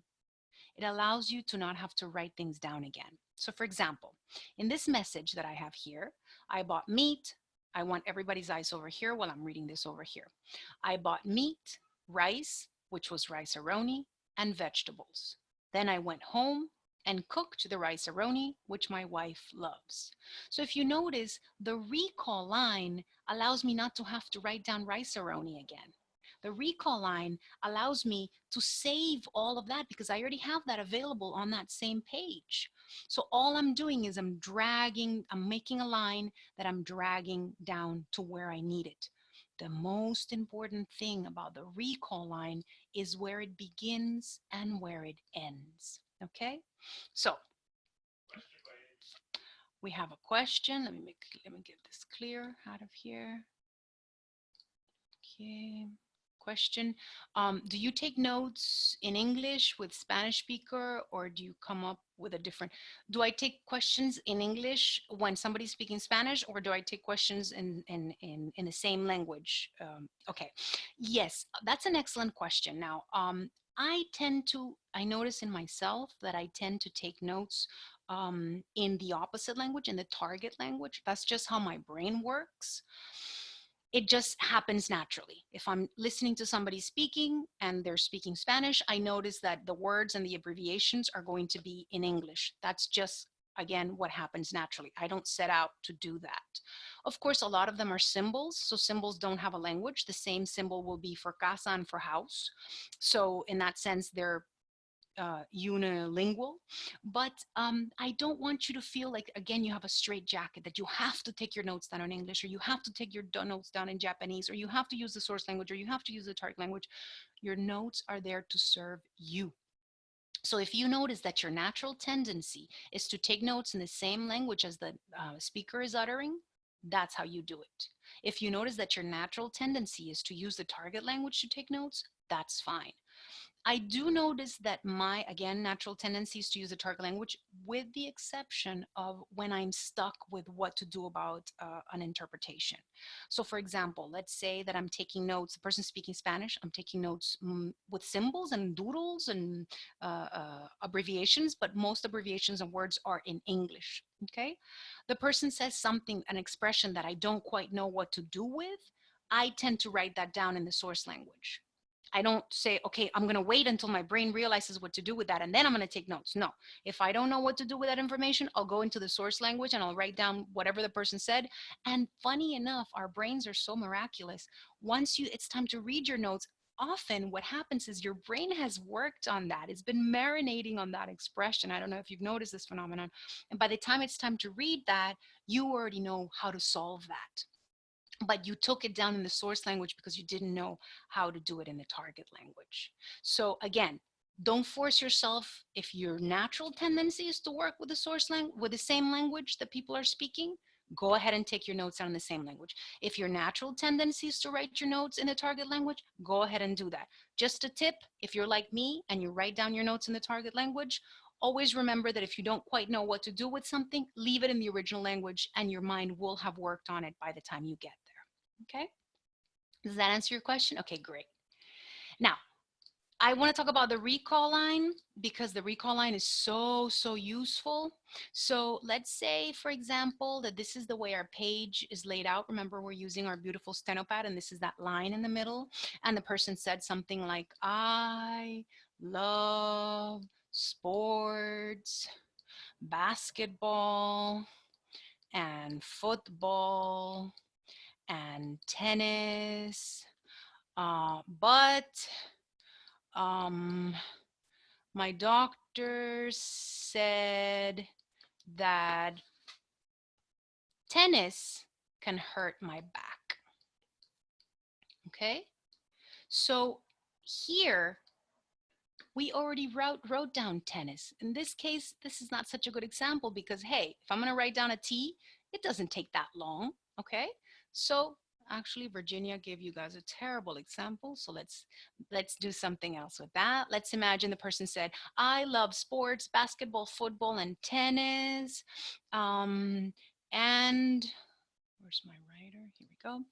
It allows you to not have to write things down again. So for example, in this message that I have here, I bought meat. I want everybody's eyes over here while I'm reading this over here. I bought meat, rice, which was rice-a-roni, and vegetables. Then I went home and cooked the rice-a-roni, which my wife loves. So if you notice, the recall line allows me not to have to write down rice-a-roni again. The recall line allows me to save all of that because I already have that available on that same page. So all I'm doing is I'm making a line that I'm dragging down to where I need it. The most important thing about the recall line is where it begins and where it ends. Okay? So we have a question. Let me get this clear out of here. Okay. Question. Do you take notes in English with Spanish speaker, or do you come up with a different? Do I take questions in English when somebody's speaking Spanish, or do I take questions in the same language? Okay. Yes, that's an excellent question. Now, I notice in myself that I tend to take notes in the opposite language, in the target language. That's just how my brain works. it just happens naturally. If I'm listening to somebody speaking and they're speaking Spanish, I notice that the words and the abbreviations are going to be in English. That's just, again, what happens naturally. I don't set out to do that. Of course, a lot of them are symbols. So symbols don't have a language. The same symbol will be for casa and for house. So in that sense, they're unilingual, but I don't want you to feel like, again, you have a straight jacket that you have to take your notes down in English, or you have to take your notes down in Japanese, or you have to use the source language, or you have to use the target language. Your notes are there to serve you. So if you notice that your natural tendency is to take notes in the same language as the speaker is uttering, that's how you do it. If you notice that your natural tendency is to use the target language to take notes, that's fine. I do notice that my, again, natural tendency is to use the target language, with the exception of when I'm stuck with what to do about an interpretation. So for example, let's say that I'm taking notes, the person speaking Spanish, I'm taking notes with symbols and doodles and abbreviations, but most abbreviations and words are in English, okay? The person says something, an expression that I don't quite know what to do with, I tend to write that down in the source language. I don't say, okay, I'm going to wait until my brain realizes what to do with that, and then I'm going to take notes. No, if I don't know what to do with that information, I'll go into the source language and I'll write down whatever the person said. And funny enough, our brains are so miraculous. Once it's time to read your notes, often what happens is your brain has worked on that. It's been marinating on that expression. I don't know if you've noticed this phenomenon. And by the time it's time to read that, you already know how to solve that. But you took it down in the source language because you didn't know how to do it in the target language. So again, don't force yourself. If your natural tendency is to work with the source language, with the same language that people are speaking, go ahead and take your notes down in the same language. If your natural tendency is to write your notes in the target language, go ahead and do that. Just a tip, if you're like me and you write down your notes in the target language, always remember that if you don't quite know what to do with something, leave it in the original language and your mind will have worked on it by the time you get there. Okay? Does that answer your question? Okay, great. Now, I want to talk about the recall line because the recall line is so useful. So let's say, for example, that this is the way our page is laid out. Remember, we're using our beautiful Steno pad, and this is that line in the middle. And the person said something like, I love sports, basketball, and football, and tennis, but my doctor said that tennis can hurt my back. Okay, so here we already wrote down tennis. In this case, this is not such a good example because, hey, if I'm going to write down a T, it doesn't take that long. Okay, so actually Virginia gave you guys a terrible example, so let's do something else with that. Let's imagine the person said, I love sports, basketball, football, and tennis, and where's my writer? Here we go.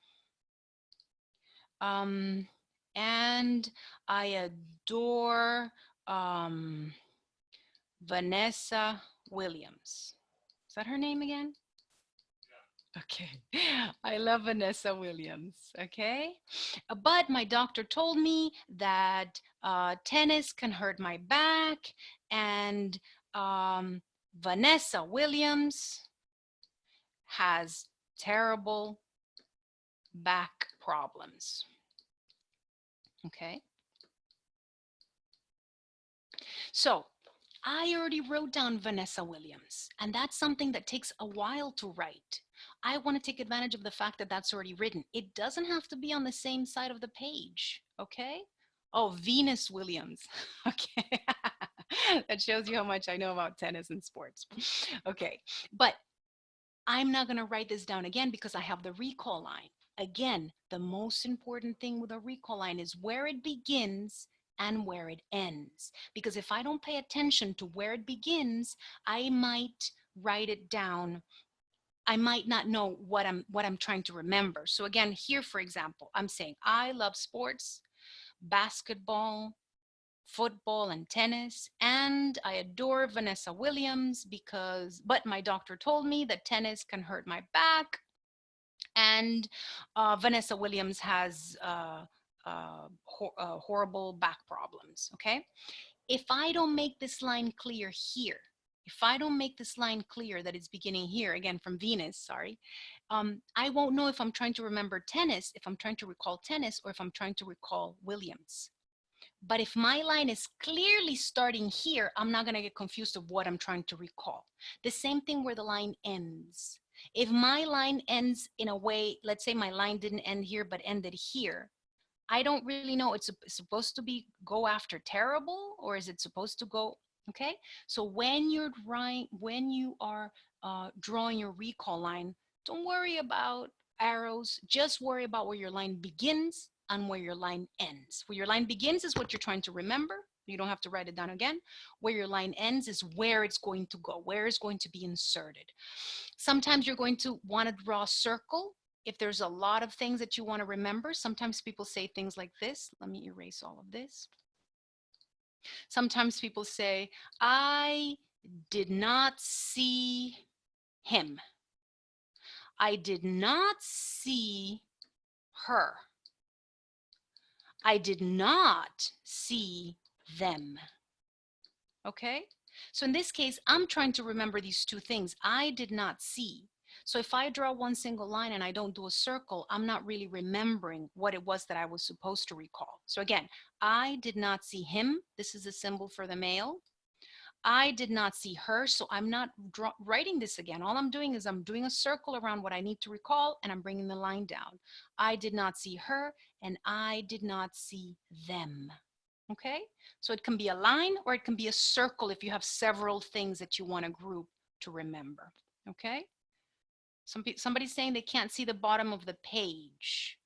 And I adore Vanessa Williams. Is that her name again? Okay, I love Vanessa Williams, okay? But my doctor told me that tennis can hurt my back, and Vanessa Williams has terrible back problems, okay? So I already wrote down Vanessa Williams, and that's something that takes a while to write. I want to take advantage of the fact that that's already written. It doesn't have to be on the same side of the page, okay? Oh, Venus Williams, okay. That shows you how much I know about tennis and sports. Okay, but I'm not going to write this down again because I have the recall line. Again, the most important thing with a recall line is where it begins and where it ends. Because if I don't pay attention to where it begins, I might write it down. I might not know what I'm trying to remember. So again, here, for example, I'm saying I love sports, basketball, football, and tennis, and I adore Vanessa Williams but my doctor told me that tennis can hurt my back, And Vanessa Williams has horrible back problems. Okay. If I don't make this line clear here, if I don't make this line clear that it's beginning here, again from Venus, sorry, I won't know if I'm trying to remember tennis, if I'm trying to recall tennis, or if I'm trying to recall Williams. But if my line is clearly starting here, I'm not going to get confused of what I'm trying to recall. The same thing where the line ends. If my line ends in a way, let's say my line didn't end here but ended here, I don't really know. It's supposed to be go after terrible, or is it supposed to go, okay? So when you are drawing your recall line, don't worry about arrows. Just worry about where your line begins and where your line ends. Where your line begins is what you're trying to remember. You don't have to write it down again. Where your line ends is where it's going to go, where it's going to be inserted. Sometimes you're going to want to draw a circle. If there's a lot of things that you want to remember, sometimes people say things like this. Let me erase all of this. Sometimes people say, I did not see him. I did not see her. I did not see them. Okay? So in this case, I'm trying to remember these two things. I did not see. So if I draw one single line and I don't do a circle, I'm not really remembering what it was that I was supposed to recall. So again, I did not see him. This is a symbol for the male. I did not see her, so I'm not writing this again. All I'm doing is I'm doing a circle around what I need to recall, and I'm bringing the line down. I did not see her, and I did not see them. Okay, so it can be a line or it can be a circle if you have several things that you want to group to remember. Okay, somebody's saying they can't see the bottom of the page.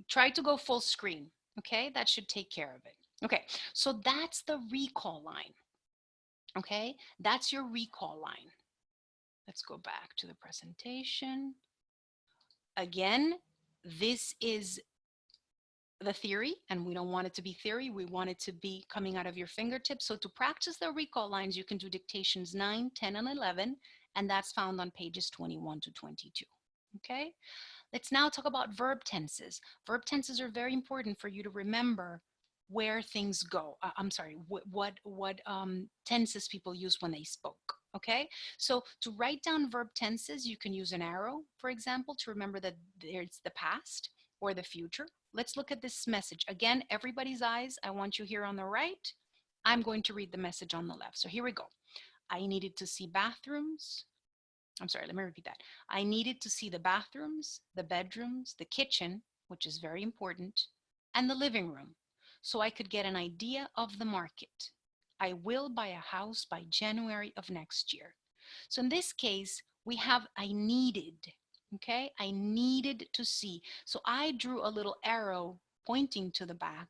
Try to go full screen. Okay, that should take care of it. Okay, so that's the recall line. Okay, that's your recall line. Let's go back to the presentation. Again, this is the theory, and we don't want it to be theory. We want it to be coming out of your fingertips. So to practice the recall lines, you can do dictations 9, 10, and 11, and that's found on pages 21 to 22. Okay, let's now talk about verb tenses. Verb tenses are very important for you to remember where things go. I'm sorry, what tenses people use when they spoke. Okay, so to write down verb tenses, you can use an arrow, for example, to remember that it's the past or the future. Let's look at this message. Again, everybody's eyes, I want you here on the right. I'm going to read the message on the left. So here we go. I needed to see bathrooms. I'm sorry, let me repeat that. I needed to see the bathrooms, the bedrooms, the kitchen, which is very important, and the living room, so I could get an idea of the market. I will buy a house by January of next year. So in this case, we have I needed, okay? I needed to see. So I drew a little arrow pointing to the back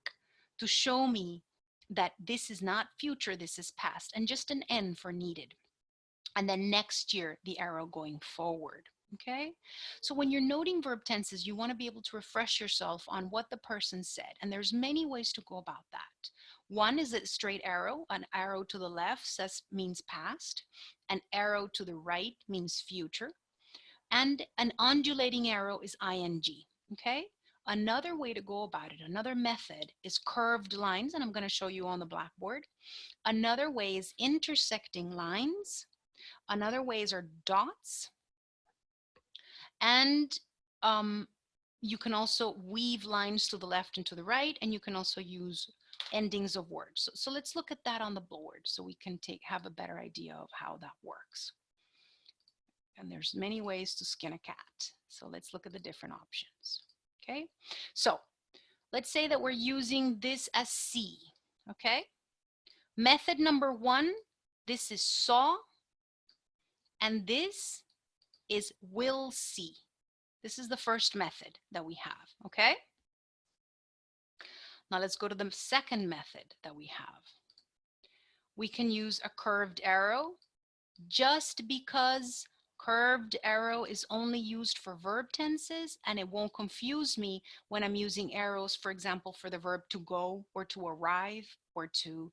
to show me that this is not future, this is past, and just an N for needed. And then next year, the arrow going forward. Okay, so when you're noting verb tenses, you want to be able to refresh yourself on what the person said. And there's many ways to go about that. One is a straight arrow. An arrow to the left means past. An arrow to the right means future. And an undulating arrow is ing. Okay, another way to go about it, another method is curved lines, and I'm going to show you on the blackboard. Another way is intersecting lines. Another ways are dots. And you can also weave lines to the left and to the right, and you can also use endings of words. So let's look at that on the board so we can have a better idea of how that works. And there's many ways to skin a cat. So let's look at the different options. Okay, so let's say that we're using this as C. Okay, method number 1, this is saw, and this is will see. This is the first method that we have, okay? Now let's go to the second method that we have. We can use a curved arrow. Just because curved arrow is only used for verb tenses, and it won't confuse me when I'm using arrows, for example, for the verb to go or to arrive or to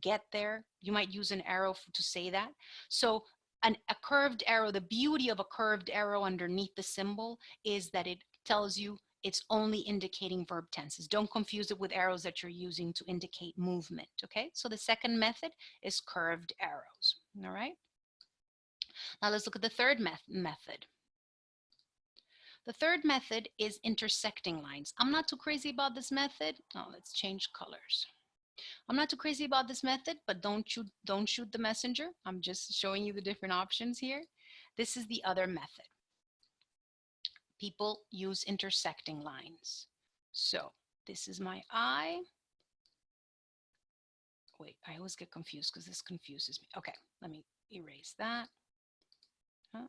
get there. You might use an arrow to say that. So a curved arrow, the beauty of a curved arrow underneath the symbol is that it tells you it's only indicating verb tenses. Don't confuse it with arrows that you're using to indicate movement, okay? So the second method is curved arrows, all right? Now let's look at the third method. The third method is intersecting lines. I'm not too crazy about this method. Oh, let's change colors. I'm not too crazy about this method, but don't shoot the messenger. I'm just showing you the different options here. This is the other method. People use intersecting lines. So this is my eye. Wait, I always get confused because this confuses me. Okay, let me erase that. Huh?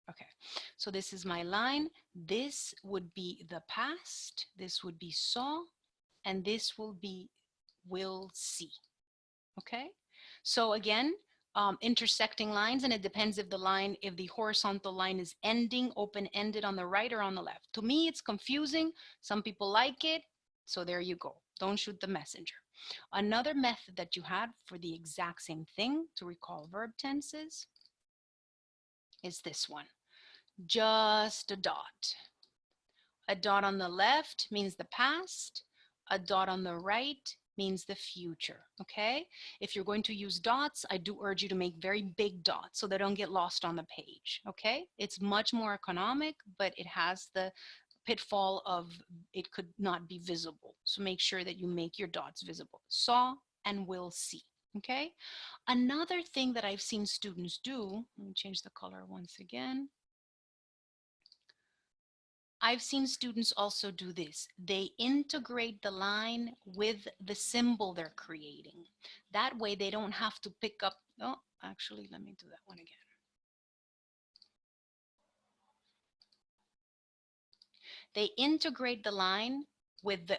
Okay, so this is my line. This would be the past. This would be saw. And this will be will see. Okay, so again, intersecting lines, and it depends if the horizontal line is ending open-ended on the right or on the left. To me, it's confusing. Some people like it. So there you go. Don't shoot the messenger. Another method that you had for the exact same thing to recall verb tenses is this one. Just a dot. A dot on the left means the past. A dot on the right means the future, okay? If you're going to use dots, I do urge you to make very big dots so they don't get lost on the page, okay? It's much more economic, but it has the pitfall of it could not be visible. So make sure that you make your dots visible. Saw and will see, okay? Another thing that I've seen students do, let me change the color once again. I've seen students also do this. They integrate the line with the symbol they're creating. That way they don't have to pick up, oh, actually, let me do that one again. They integrate the line with the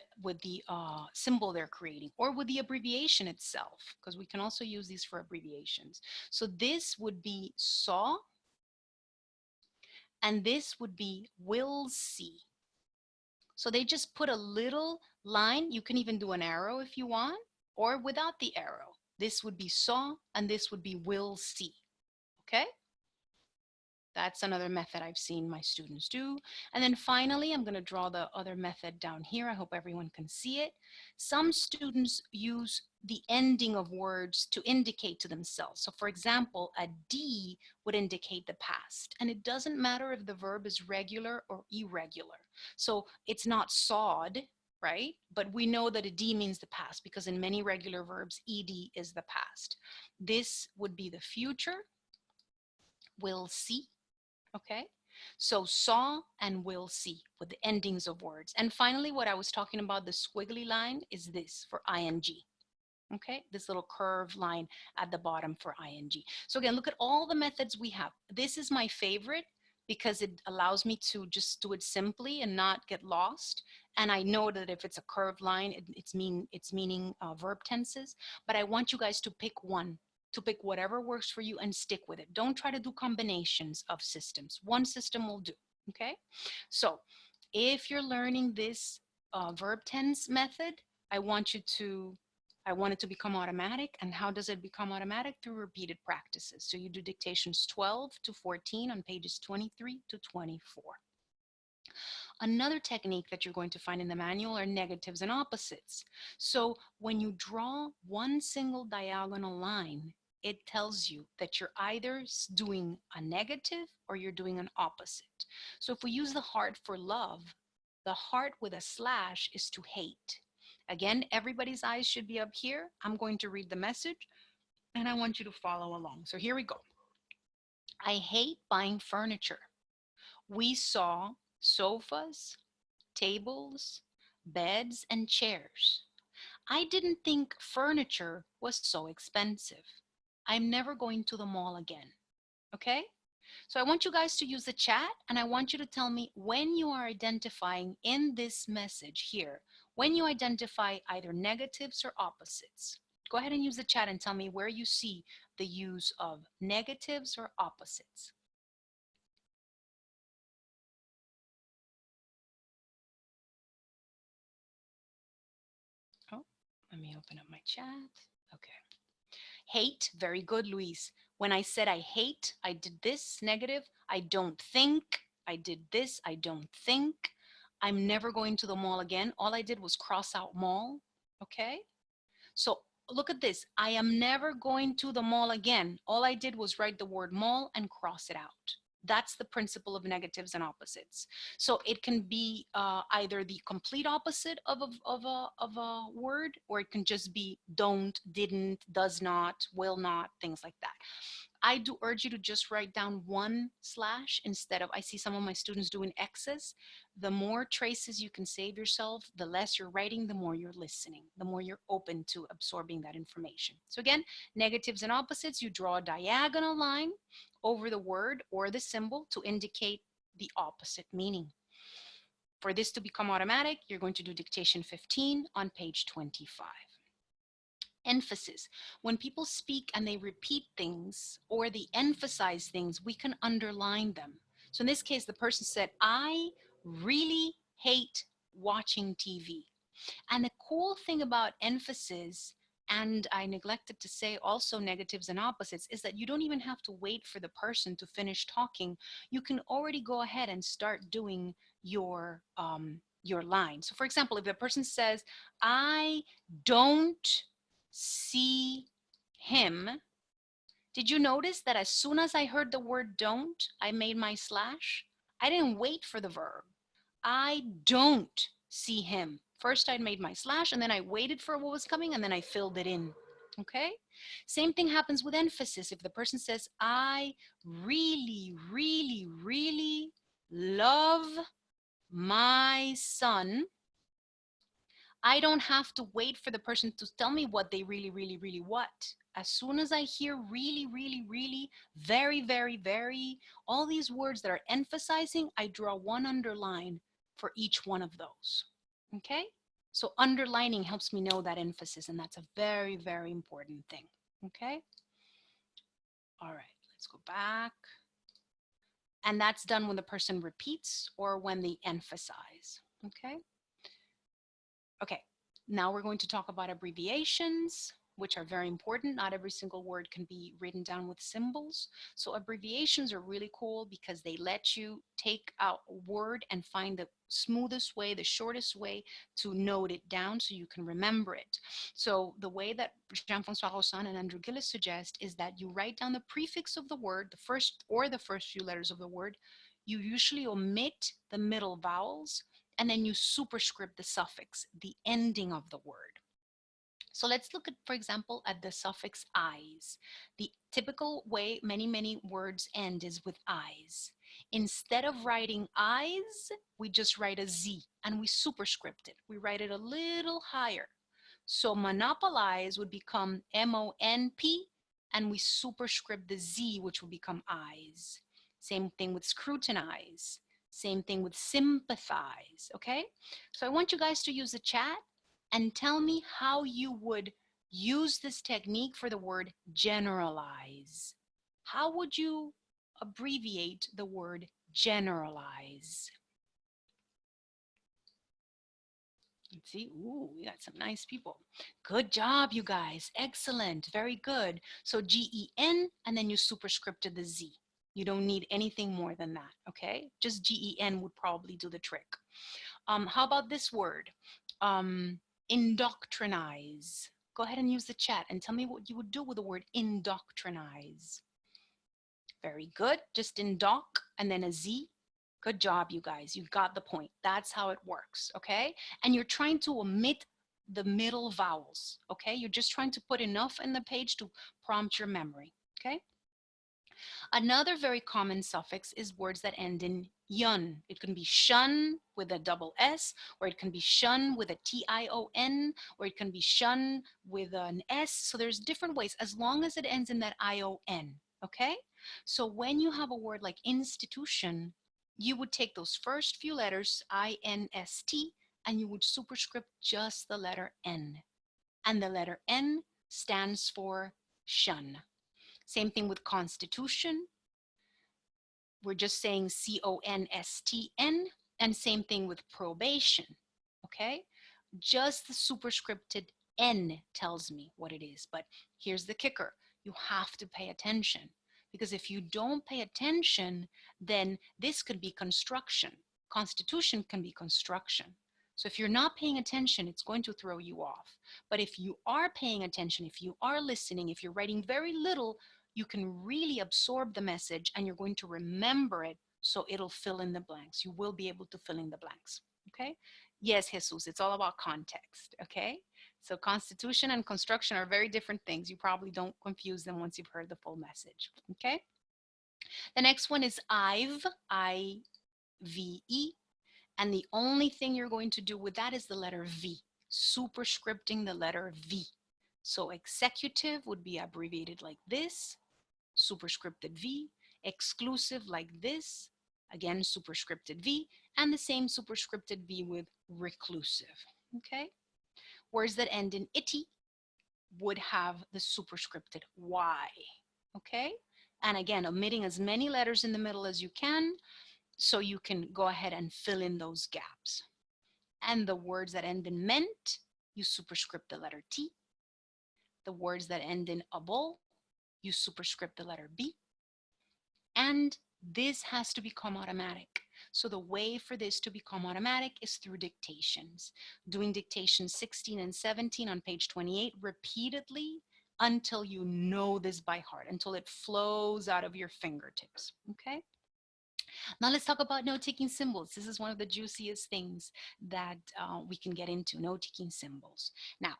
symbol they're creating or with the abbreviation itself, because we can also use these for abbreviations. So this would be saw, and this would be will see. So they just put a little line. You can even do an arrow if you want, or without the arrow. This would be saw, and this would be will see, okay? That's another method I've seen my students do. And then finally, I'm going to draw the other method down here. I hope everyone can see it. Some students use the ending of words to indicate to themselves. So for example, a D would indicate the past. And it doesn't matter if the verb is regular or irregular. So it's not sawed, right? But we know that a D means the past because in many regular verbs, ED is the past. This would be the future. Will see. Okay, so saw and will see with the endings of words. And finally, what I was talking about, the squiggly line, is this for ing. Okay, this little curved line at the bottom for ing. So again, look at all the methods we have. This is my favorite because it allows me to just do it simply and not get lost. And I know that if it's a curved line, it's meaning verb tenses. But I want you guys to pick one, to pick whatever works for you and stick with it. Don't try to do combinations of systems. One system will do, okay? So if you're learning this verb tense method, I want it to become automatic. And how does it become automatic? Through repeated practices. So you do dictations 12 to 14 on pages 23 to 24. Another technique that you're going to find in the manual are negatives and opposites. So when you draw one single diagonal line, it tells you that you're either doing a negative or you're doing an opposite. So if we use the heart for love, the heart with a slash is to hate. Again, everybody's eyes should be up here. I'm going to read the message and I want you to follow along. So here we go. I hate buying furniture. We saw sofas, tables, beds, and chairs. I didn't think furniture was so expensive. I'm never going to the mall again. Okay? So I want you guys to use the chat and I want you to tell me when you are identifying in this message here, when you identify either negatives or opposites. Go ahead and use the chat and tell me where you see the use of negatives or opposites. Oh, let me open up my chat. Okay. Hate, very good, Luis. When I said I hate, I did this, negative. I don't think, I did this, I don't think. I'm never going to the mall again. All I did was cross out mall, okay? So look at this. I am never going to the mall again. All I did was write the word mall and cross it out. That's the principle of negatives and opposites. So it can be either the complete opposite of a word, or it can just be don't, didn't, does not, will not, things like that. I do urge you to just write down one slash instead of, I see some of my students doing X's. The more traces you can save yourself, the less you're writing, the more you're listening, the more you're open to absorbing that information. So again, negatives and opposites, you draw a diagonal line over the word or the symbol to indicate the opposite meaning. For this to become automatic, you're going to do dictation 15 on page 25. Emphasis. When people speak and they repeat things or they emphasize things, we can underline them. So in this case, the person said, I really hate watching TV. And the cool thing about emphasis, and I neglected to say also negatives and opposites, is that you don't even have to wait for the person to finish talking. You can already go ahead and start doing your line. So for example, if the person says, I don't see him, did you notice that as soon as I heard the word don't, I made my slash? I didn't wait for the verb. I don't see him. First, I made my slash, and then I waited for what was coming, and then I filled it in. Okay? Same thing happens with emphasis. If the person says, I really, really, really love my son, I don't have to wait for the person to tell me what they really, really, really what. As soon as I hear really, really, really, very, very, very, all these words that are emphasizing, I draw one underline for each one of those. Okay? So underlining helps me know that emphasis, and that's a very, very important thing. Okay? All right, let's go back. And that's done when the person repeats or when they emphasize. Okay? Okay, now we're going to talk about abbreviations, which are very important. Not every single word can be written down with symbols. So abbreviations are really cool because they let you take out a word and find the smoothest way, the shortest way to note it down so you can remember it. So the way that Jean-François Rossan and Andrew Gillis suggest is that you write down the prefix of the word, the first few letters of the word. You usually omit the middle vowels, and then you superscript the suffix, the ending of the word. So let's look at, for example, at the suffix eyes. The typical way many words end is with eyes. Instead of writing eyes, we just write a Z and we superscript it. We write it a little higher. So monopolize would become M-O-N-P, and we superscript the Z, which will become eyes. Same thing with scrutinize. Same thing with sympathize, okay? So I want you guys to use the chat and tell me how you would use this technique for the word generalize. How would you abbreviate the word generalize? Let's see. Ooh, we got some nice people. Good job, you guys. Excellent. Very good. So G-E-N, and then you superscripted the Z. You don't need anything more than that, okay? Just G-E-N would probably do the trick. How about this word? Indoctrinize. Go ahead and use the chat and tell me what you would do with the word indoctrinize. Very good. Just indoc and then a Z. Good job, you guys. You got the point. That's how it works, okay? And you're trying to omit the middle vowels, okay? You're just trying to put enough in the page to prompt your memory, okay? Another very common suffix is words that end in yun. It can be shun with a double S, or it can be shun with a T-I-O-N, or it can be shun with an S. So there's different ways, as long as it ends in that I-O-N, okay? So when you have a word like institution, you would take those first few letters, I-N-S-T, and you would superscript just the letter N. And the letter N stands for shun. Same thing with constitution. We're just saying C-O-N-S-T-N, and same thing with probation, okay? Just the superscripted N tells me what it is, but here's the kicker. You have to pay attention, because if you don't pay attention, then this could be construction. Constitution can be construction. So if you're not paying attention, it's going to throw you off. But if you are paying attention, if you are listening, if you're writing very little, you can really absorb the message and you're going to remember it, so it'll fill in the blanks. You will be able to fill in the blanks. Okay? Yes, Jesus, it's all about context. Okay? So constitution and construction are very different things. You probably don't confuse them once you've heard the full message. Okay? The next one is I've, I-V-E. And the only thing you're going to do with that is the letter V, superscripting the letter V. So executive would be abbreviated like this, superscripted V, exclusive like this, again superscripted V, and the same superscripted V with reclusive. Okay? Words that end in itty would have the superscripted Y. Okay? And again, omitting as many letters in the middle as you can, so you can go ahead and fill in those gaps. And the words that end in ment, you superscript the letter T. The words that end in able, you superscript the letter B. And this has to become automatic. So the way for this to become automatic is through dictations. Doing dictation 16 and 17 on page 28 repeatedly until you know this by heart, until it flows out of your fingertips. Okay? Now let's talk about note-taking symbols. This is one of the juiciest things that we can get into, note-taking symbols. Now,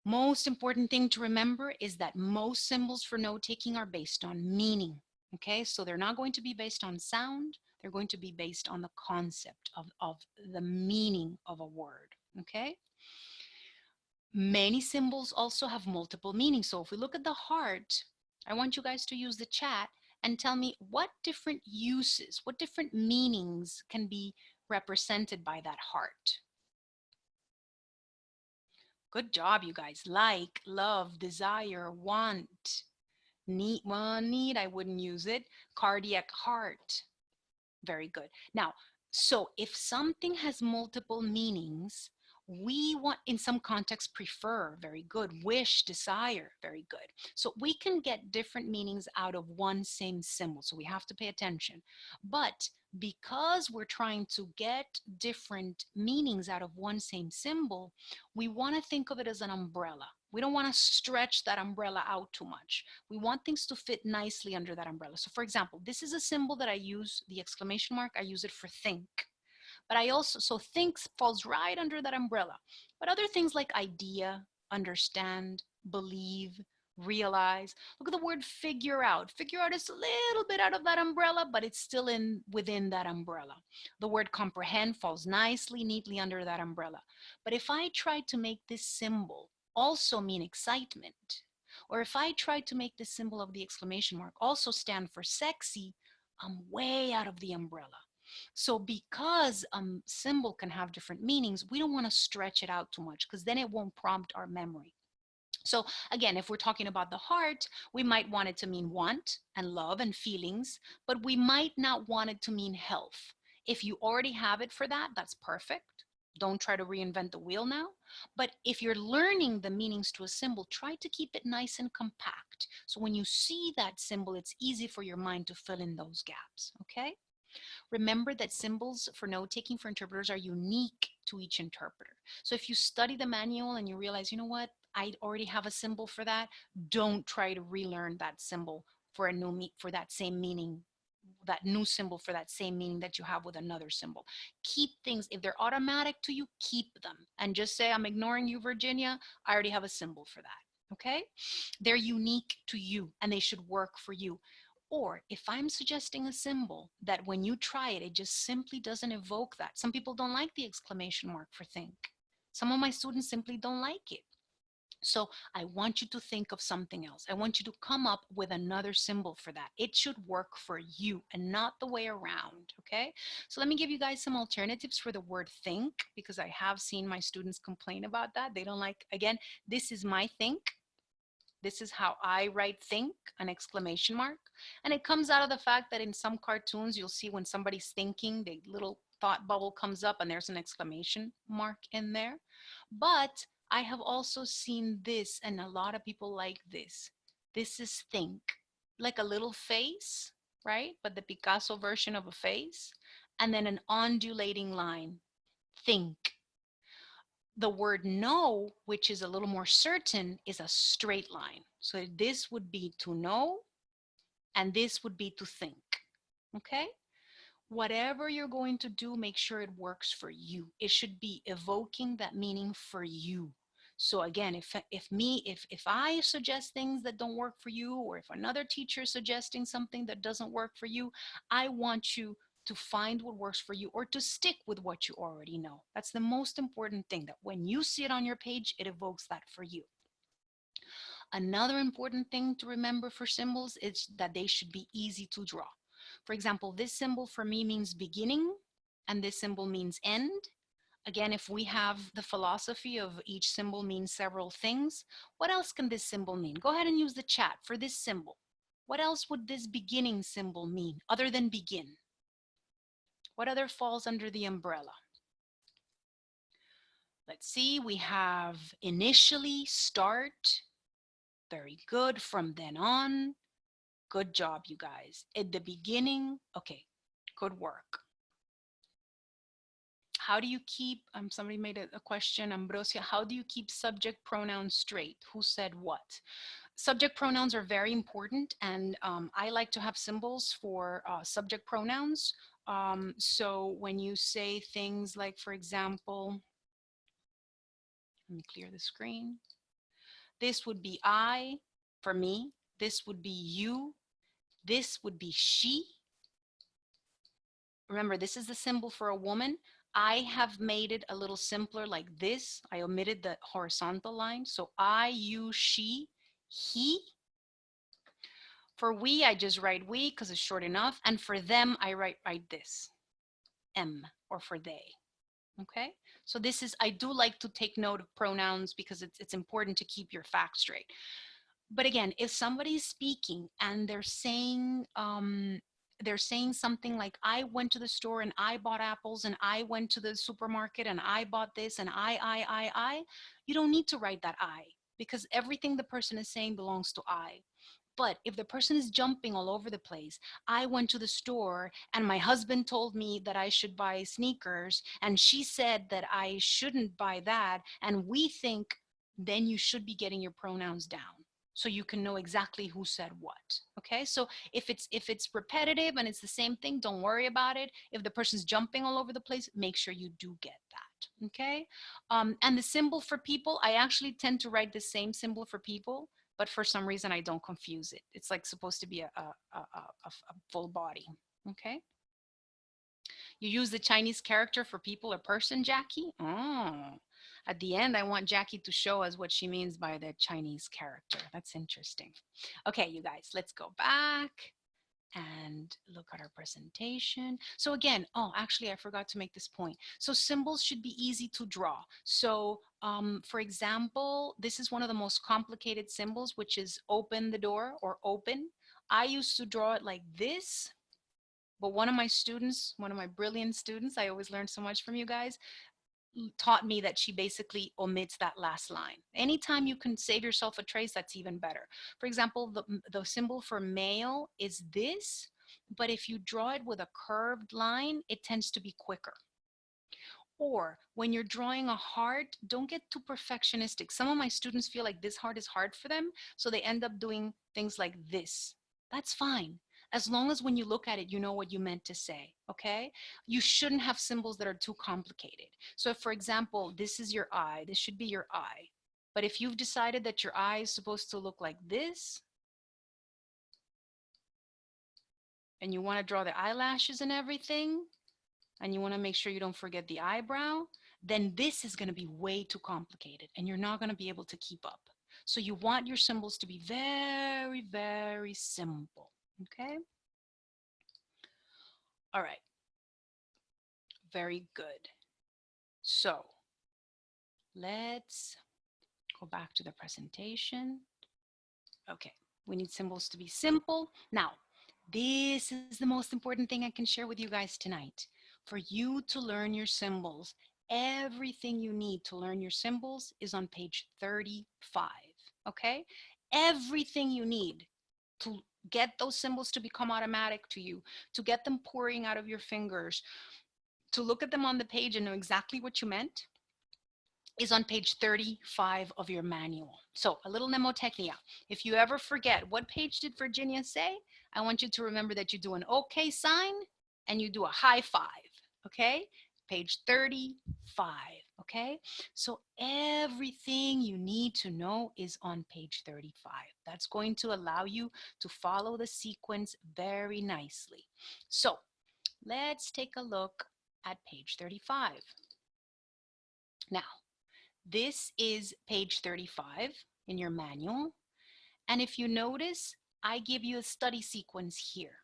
most important thing to remember is that most symbols for note-taking are based on meaning. Okay, so they're not going to be based on sound. They're going to be based on the concept of the meaning of a word. Okay. Many symbols also have multiple meanings. So if we look at the heart, I want you guys to use the chat and tell me what different uses, what different meanings can be represented by that heart. Good job, you guys. Like, love, desire, want. Need, well, need, I wouldn't use it. Cardiac heart. Very good. Now, so if something has multiple meanings, we want, in some contexts, prefer, very good. Wish, desire, very good. So we can get different meanings out of one same symbol. So we have to pay attention. But because we're trying to get different meanings out of one same symbol, we want to think of it as an umbrella. We don't want to stretch that umbrella out too much. We want things to fit nicely under that umbrella. So for example, this is a symbol that I use, the exclamation mark, I use it for think. But I also, so think falls right under that umbrella. But other things like idea, understand, believe, realize. Look at the word figure out. Figure out is a little bit out of that umbrella, but it's still within that umbrella. The word comprehend falls nicely, neatly under that umbrella. But if I try to make this symbol also mean excitement, or if I try to make this symbol of the exclamation mark also stand for sexy, I'm way out of the umbrella. So because symbol can have different meanings, we don't want to stretch it out too much, because then it won't prompt our memory. So again, if we're talking about the heart, we might want it to mean want and love and feelings, but we might not want it to mean health. If you already have it for that, that's perfect. Don't try to reinvent the wheel now. But if you're learning the meanings to a symbol, try to keep it nice and compact. So when you see that symbol, it's easy for your mind to fill in those gaps, okay? Remember that symbols for note-taking for interpreters are unique to each interpreter. So if you study the manual and you realize, you know what, I already have a symbol for that, don't try to relearn that symbol for a new for that same meaning, that new symbol for that same meaning that you have with another symbol. Keep things, if they're automatic to you, keep them. And just say, I'm ignoring you, Virginia. I already have a symbol for that, okay? They're unique to you and they should work for you. Or if I'm suggesting a symbol that when you try it, it just simply doesn't evoke that. Some people don't like the exclamation mark for think. Some of my students simply don't like it. So I want you to think of something else. I want you to come up with another symbol for that. It should work for you and not the way around, okay? So let me give you guys some alternatives for the word think, because I have seen my students complain about that. They don't like, again, this is my think. This is how I write think, an exclamation mark. And it comes out of the fact that in some cartoons, you'll see when somebody's thinking, the little thought bubble comes up and there's an exclamation mark in there. But I have also seen this, and a lot of people like this. This is think, like a little face, right? But the Picasso version of a face. And then an undulating line, think. The word know, which is a little more certain, is a straight line. So this would be to know, and this would be to think. Okay? Whatever you're going to do, make sure it works for you. It should be evoking that meaning for you. So again, if I suggest things that don't work for you, or if another teacher is suggesting something that doesn't work for you, I want you to find what works for you or to stick with what you already know. That's the most important thing, that when you see it on your page, it evokes that for you. Another important thing to remember for symbols is that they should be easy to draw. For example, this symbol for me means beginning, and this symbol means end. Again, if we have the philosophy of each symbol means several things, what else can this symbol mean? Go ahead and use the chat for this symbol. What else would this beginning symbol mean other than begin? What other falls under the umbrella? Let's see, we have initially, start. Very good. From then on. Good job, you guys. At the beginning, okay, good work. How do you keep, somebody made a question, Ambrosia, how do you keep subject pronouns straight? Who said what? Subject pronouns are very important, and I like to have symbols for subject pronouns. So when you say things like, for example, let me clear the screen. This would be I, for me. This would be you. This would be she. Remember, this is the symbol for a woman. I have made it a little simpler like this. I omitted the horizontal line. So I, you, she, he. For we, I just write we because it's short enough. And for them, I write this, M, or for they. Okay, so this is, I do like to take note of pronouns because it's important to keep your facts straight. But again, if somebody's speaking and they're saying something like, I went to the store and I bought apples, and I went to the supermarket and I bought this, and I, you don't need to write that I, because everything the person is saying belongs to I. But if the person is jumping all over the place, I went to the store and my husband told me that I should buy sneakers, and she said that I shouldn't buy that, and we think, then you should be getting your pronouns down so you can know exactly who said what. Okay, so if it's repetitive and it's the same thing, don't worry about it. If the person's jumping all over the place, make sure you do get that. Okay, and the symbol for people, I actually tend to write the same symbol for people, but for some reason I don't confuse it. It's like supposed to be a full body. Okay, you use the Chinese character for people or person, Jackie? Oh, at the end, I want Jackie to show us what she means by the Chinese character. That's interesting. Okay, you guys, let's go back and look at our presentation. So again, oh, actually, I forgot to make this point. So symbols should be easy to draw. So for example, this is one of the most complicated symbols, which is open the door or open. I used to draw it like this, but one of my students, one of my brilliant students, I always learn so much from you guys, taught me that she basically omits that last line. Anytime you can save yourself a trace, that's even better. For example, the symbol for male is this, but if you draw it with a curved line, it tends to be quicker. Or when you're drawing a heart, don't get too perfectionistic. Some of my students feel like this heart is hard for them, so they end up doing things like this. That's fine, as long as when you look at it, you know what you meant to say, okay? You shouldn't have symbols that are too complicated. So if, for example, this is your eye, this should be your eye. But if you've decided that your eye is supposed to look like this, and you want to draw the eyelashes and everything, and you want to make sure you don't forget the eyebrow, then this is going to be way too complicated and you're not going to be able to keep up. So you want your symbols to be very, very simple. Okay. All right. Very good. So let's go back to the presentation. Okay. We need symbols to be simple. Now, this is the most important thing I can share with you guys tonight. For you to learn your symbols, everything you need to learn your symbols is on page 35, okay? everything you need to get those symbols to become automatic to you, to get them pouring out of your fingers, to look at them on the page and know exactly what you meant, is on page 35 of your manual. So a little mnemotechnia. If you ever forget, what page did Virginia say? I want you to remember that you do an okay sign and you do a high five, okay? Page 35, okay? So everything you need to know is on page 35. That's going to allow you to follow the sequence very nicely. So let's take a look at page 35. Now, this is page 35 in your manual. And if you notice, I give you a study sequence here.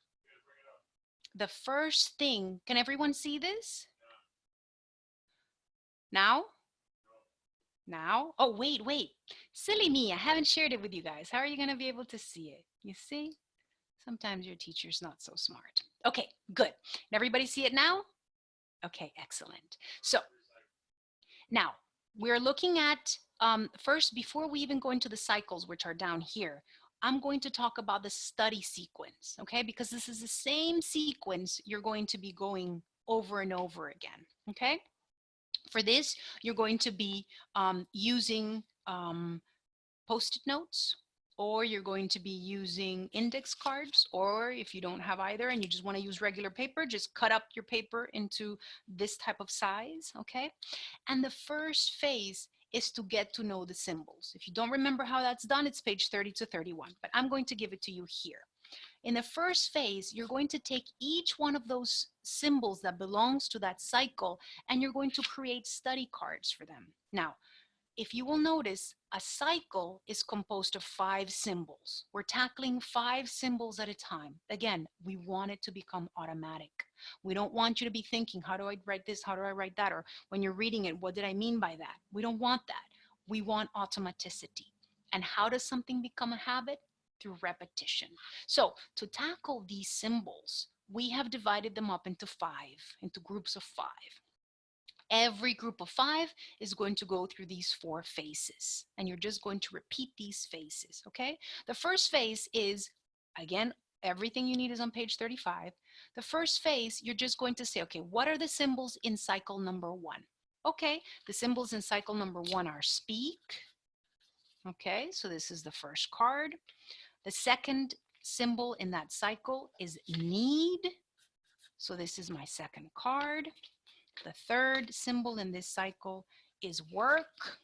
The first thing, can everyone see this? Now? Now? Oh, wait. Silly me, I haven't shared it with you guys. How are you going to be able to see it? You see? Sometimes your teacher's not so smart. Okay, good. Can everybody see it now? Okay, excellent. So, now, we're looking at, first, before we even go into the cycles, which are down here, I'm going to talk about the study sequence, okay? Because this is the same sequence you're going to be going over and over again, okay? For this, you're going to be using Post-it notes, or you're going to be using index cards, or if you don't have either and you just want to use regular paper, just cut up your paper into this type of size, okay? And the first phase is to get to know the symbols. If you don't remember how that's done, it's page 30 to 31, but I'm going to give it to you here. In the first phase, you're going to take each one of those symbols that belongs to that cycle, and you're going to create study cards for them. Now, if you will notice, a cycle is composed of 5 symbols. We're tackling 5 symbols at a time. Again, we want it to become automatic. We don't want you to be thinking, how do I write this? How do I write that? Or when you're reading it, what did I mean by that? We don't want that. We want automaticity. And how does something become a habit? Through repetition. So to tackle these symbols, we have divided them up into groups of 5. Every group of 5 is going to go through these 4 phases, and you're just going to repeat these phases, okay? The first phase is, again, everything you need is on page 35. The first phase, you're just going to say, okay, what are the symbols in cycle number 1? Okay, the symbols in cycle number 1 are speak. Okay, so this is the first card. The second symbol in that cycle is need. So this is my second card. The third symbol in this cycle is work,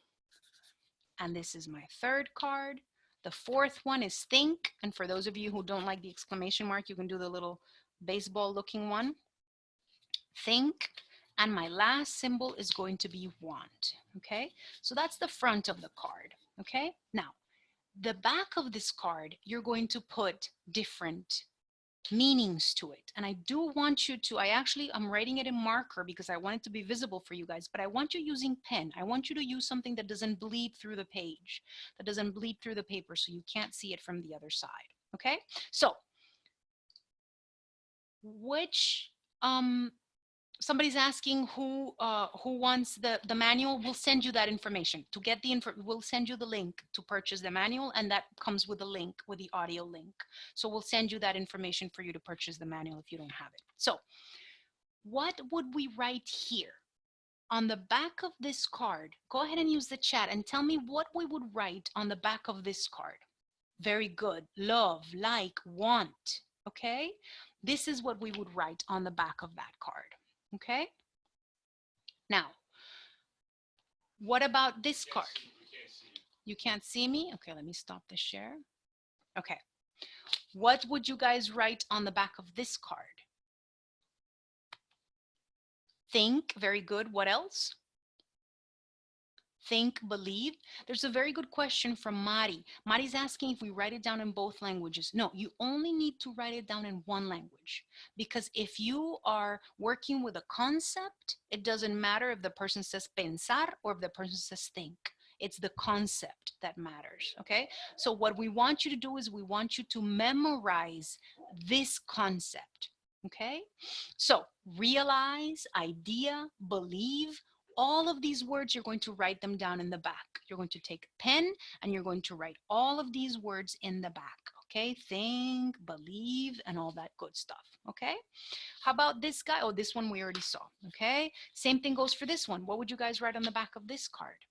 and this is my third card. The fourth one is think, and for those of you who don't like the exclamation mark, you can do the little baseball looking one. Think, and my last symbol is going to be want, okay? So that's the front of the card, okay? Now, the back of this card, you're going to put different meanings to it. And I do want you to, I'm writing it in marker because I want it to be visible for you guys, but I want you using pen. I want you to use something that doesn't bleed through the page, that doesn't bleed through the paper so you can't see it from the other side, okay? So, which, somebody's asking who wants the manual. We'll send you that information. To get the info, we'll send you the link to purchase the manual, and that comes with a link, with the audio link. So we'll send you that information for you to purchase the manual if you don't have it. So what would we write here? On the back of this card, go ahead and use the chat and tell me what we would write on the back of this card. Very good. Love, like, want, okay? This is what we would write on the back of that card. Okay. Now, what about this card? You can't see me? Okay, let me stop the share. Okay. What would you guys write on the back of this card? Think, very good. What else? Think, believe. There's a very good question from Mari. Mari's asking if we write it down in both languages. No, you only need to write it down in one language. Because if you are working with a concept, it doesn't matter if the person says pensar or if the person says think. It's the concept that matters, okay? So what we want you to do is we want you to memorize this concept, okay? So realize, idea, believe, all of these words, you're going to write them down in the back. You're going to take a pen and you're going to write all of these words in the back. Okay, think, believe, and all that good stuff. Okay, how about this guy? Oh, this one we already saw. Okay, same thing goes for this one. What would you guys write on the back of this card?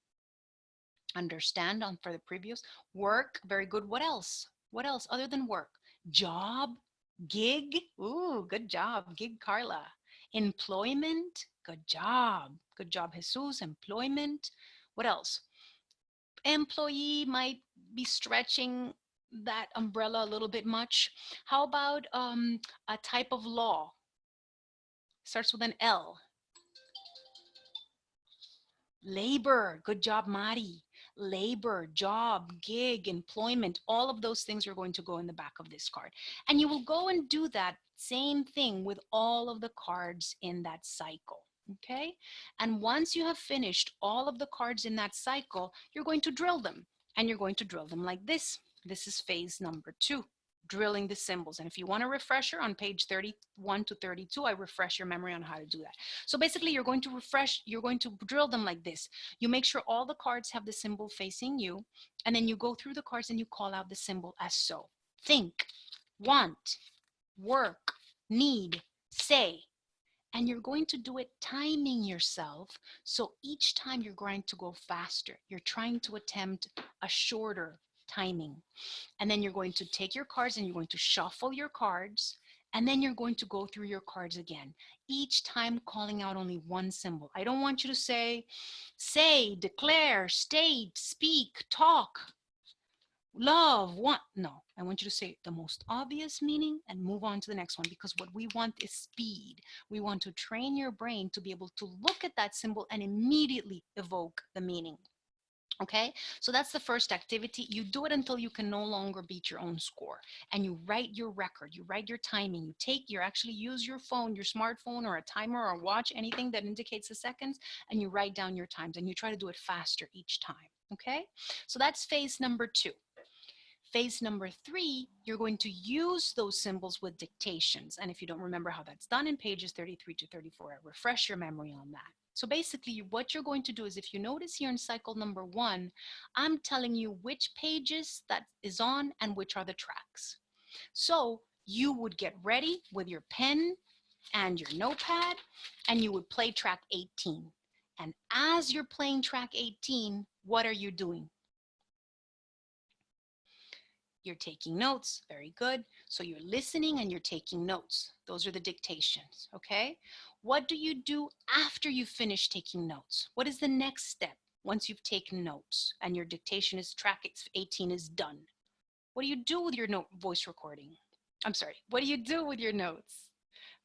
Understand on for the previous. Work, very good. What else? What else other than work? Job, gig. Ooh, good job, gig Carla. Employment, good job. Good job, Jesus. Employment. What else? Employee might be stretching that umbrella a little bit much. How about a type of law? Starts with an L. Labor, good job, Mari. Labor, job, gig, employment, all of those things are going to go in the back of this card. And you will go and do that same thing with all of the cards in that cycle. Okay? And once you have finished all of the cards in that cycle, you're going to drill them. And you're going to drill them like this. This is phase number 2. Drilling the symbols. And if you want a refresher on page 31 to 32, I refresh your memory on how to do that. So basically you're going to refresh, you're going to drill them like this. You make sure all the cards have the symbol facing you, and then you go through the cards and you call out the symbol as so. Think, want, work, need, say. And you're going to do it timing yourself. So each time you're going to go faster. You're trying to attempt a shorter timing. And then you're going to take your cards and you're going to shuffle your cards. And then you're going to go through your cards again, each time calling out only one symbol. I don't want you to say, declare, state, speak, talk, love, want. No, I want you to say the most obvious meaning and move on to the next one, because what we want is speed. We want to train your brain to be able to look at that symbol and immediately evoke the meaning. Okay, so that's the first activity. You do it until you can no longer beat your own score, and you write your record, you write your timing, you actually use your phone, your smartphone, or a timer or a watch, anything that indicates the seconds, and you write down your times, and you try to do it faster each time. Okay, so that's phase number 2. Phase number 3, you're going to use those symbols with dictations. And if you don't remember how that's done in pages 33 to 34, I refresh your memory on that. So basically what you're going to do is, if you notice here in cycle number 1, I'm telling you which pages that is on and which are the tracks. So you would get ready with your pen and your notepad and you would play track 18. And as you're playing track 18, what are you doing? You're taking notes. Very good. So you're listening and you're taking notes. Those are the dictations, okay? What do you do after you finish taking notes? What is the next step once you've taken notes and your dictation is track 18 is done? What do you do with your voice recording? I'm sorry, what do you do with your notes?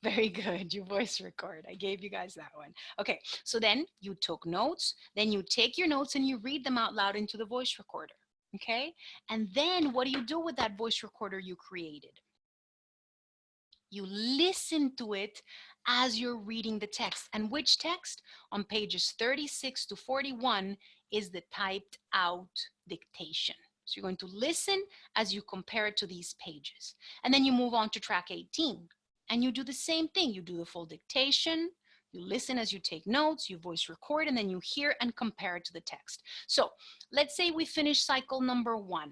Very good, you voice record. I gave you guys that one. Okay, so then you took notes, then you take your notes and you read them out loud into the voice recorder. Okay, and then what do you do with that voice recorder you created? You listen to it as you're reading the text. And which text? On pages 36 to 41 is the typed out dictation. So you're going to listen as you compare it to these pages. And then you move on to track 18 and you do the same thing. You do the full dictation. You listen as you take notes, you voice record, and then you hear and compare it to the text. So let's say we finish cycle number 1,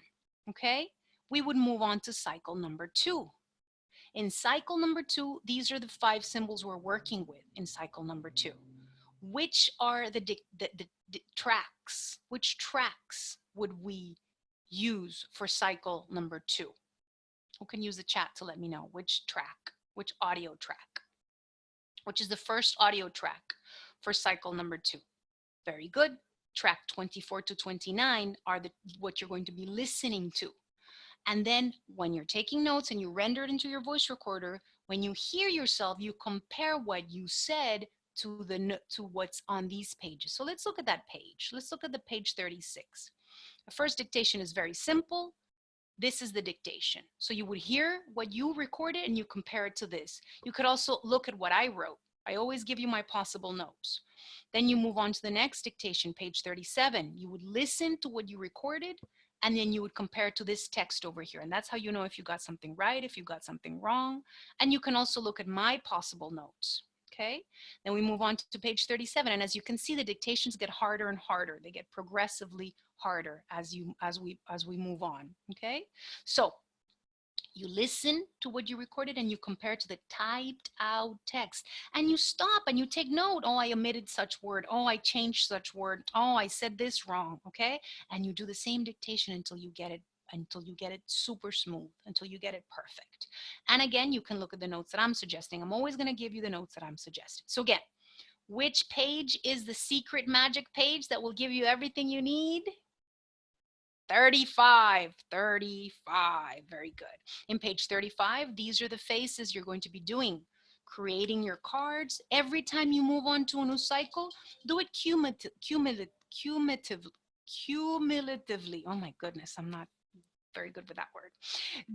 okay? We would move on to cycle number 2. In cycle number 2, these are the 5 symbols we're working with in cycle number 2. Which are the tracks? Which tracks would we use for cycle number 2? Who can use the chat to let me know which track, which audio track? Which is the first audio track for cycle number 2. Very good. Track 24 to 29 are what you're going to be listening to. And then when you're taking notes and you render it into your voice recorder, when you hear yourself, you compare what you said to what's on these pages. So let's look at that page. Let's look at the page 36. The first dictation is very simple. This is the dictation. So you would hear what you recorded and you compare it to this. You could also look at what I wrote. I always give you my possible notes. Then you move on to the next dictation, page 37. You would listen to what you recorded and then you would compare it to this text over here. And that's how you know if you got something right, if you got something wrong. And you can also look at my possible notes. Okay, then we move on to page 37, and as you can see, the dictations get harder and harder. They get progressively harder as we move on. Okay, so you listen to what you recorded and you compare to the typed out text, and you stop and you take note. Oh, I omitted such word. Oh, I changed such word. Oh, I said this wrong. Okay, and you do the same dictation until you get it super smooth, until you get it perfect. And again, you can look at the notes that I'm suggesting. I'm always going to give you the notes that I'm suggesting. So again, which page is the secret magic page that will give you everything you need? 35, 35, very good. In page 35, these are the phases you're going to be doing. Creating your cards. Every time you move on to a new cycle, do it cumulatively. Oh my goodness, I'm not very good with that word.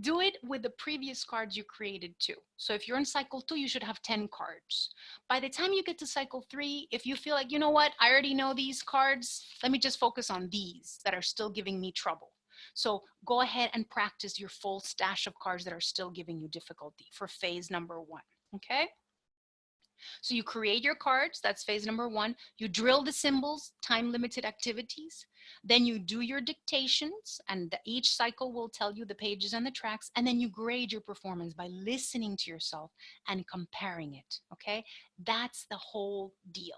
Do it with the previous cards you created too. So if you're in cycle 2, you should have 10 cards. By the time you get to cycle 3, if you feel like, you know what, I already know these cards, let me just focus on these that are still giving me trouble. So go ahead and practice your full stash of cards that are still giving you difficulty for phase number 1, okay? So you create your cards, that's phase number 1. You drill the symbols, time-limited activities. Then you do your dictations, and each cycle will tell you the pages and the tracks, and then you grade your performance by listening to yourself and comparing it, okay? That's the whole deal.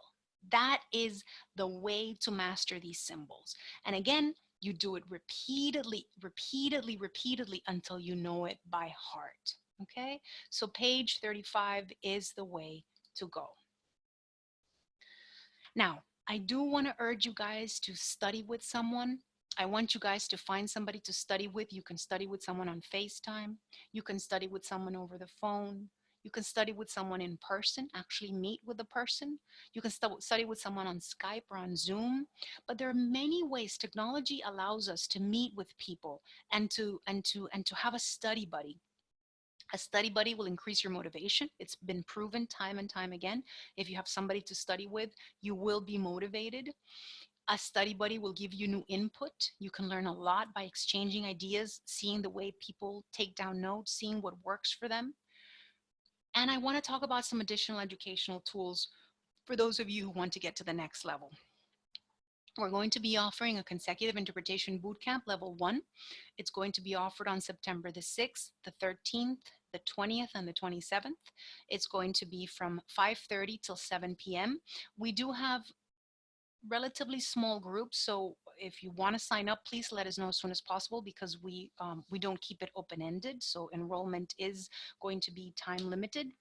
That is the way to master these symbols. And again, you do it repeatedly, repeatedly, repeatedly until you know it by heart, okay? So page 35 is the way to go. Now, I do want to urge you guys to study with someone. I want you guys to find somebody to study with. You can study with someone on FaceTime. You can study with someone over the phone. You can study with someone in person, actually meet with a person. You can study with someone on Skype or on Zoom. But there are many ways technology allows us to meet with people and to have a study buddy. A study buddy will increase your motivation. It's been proven time and time again. If you have somebody to study with, you will be motivated. A study buddy will give you new input. You can learn a lot by exchanging ideas, seeing the way people take down notes, seeing what works for them. And I want to talk about some additional educational tools for those of you who want to get to the next level. We're going to be offering a consecutive interpretation bootcamp level 1. It's going to be offered on September the 6th, the 13th, the 20th, and the 27th. It's going to be from 5:30 till 7 p.m. We do have relatively small groups, so if you want to sign up, please let us know as soon as possible, because we don't keep it open-ended, so enrollment is going to be time limited.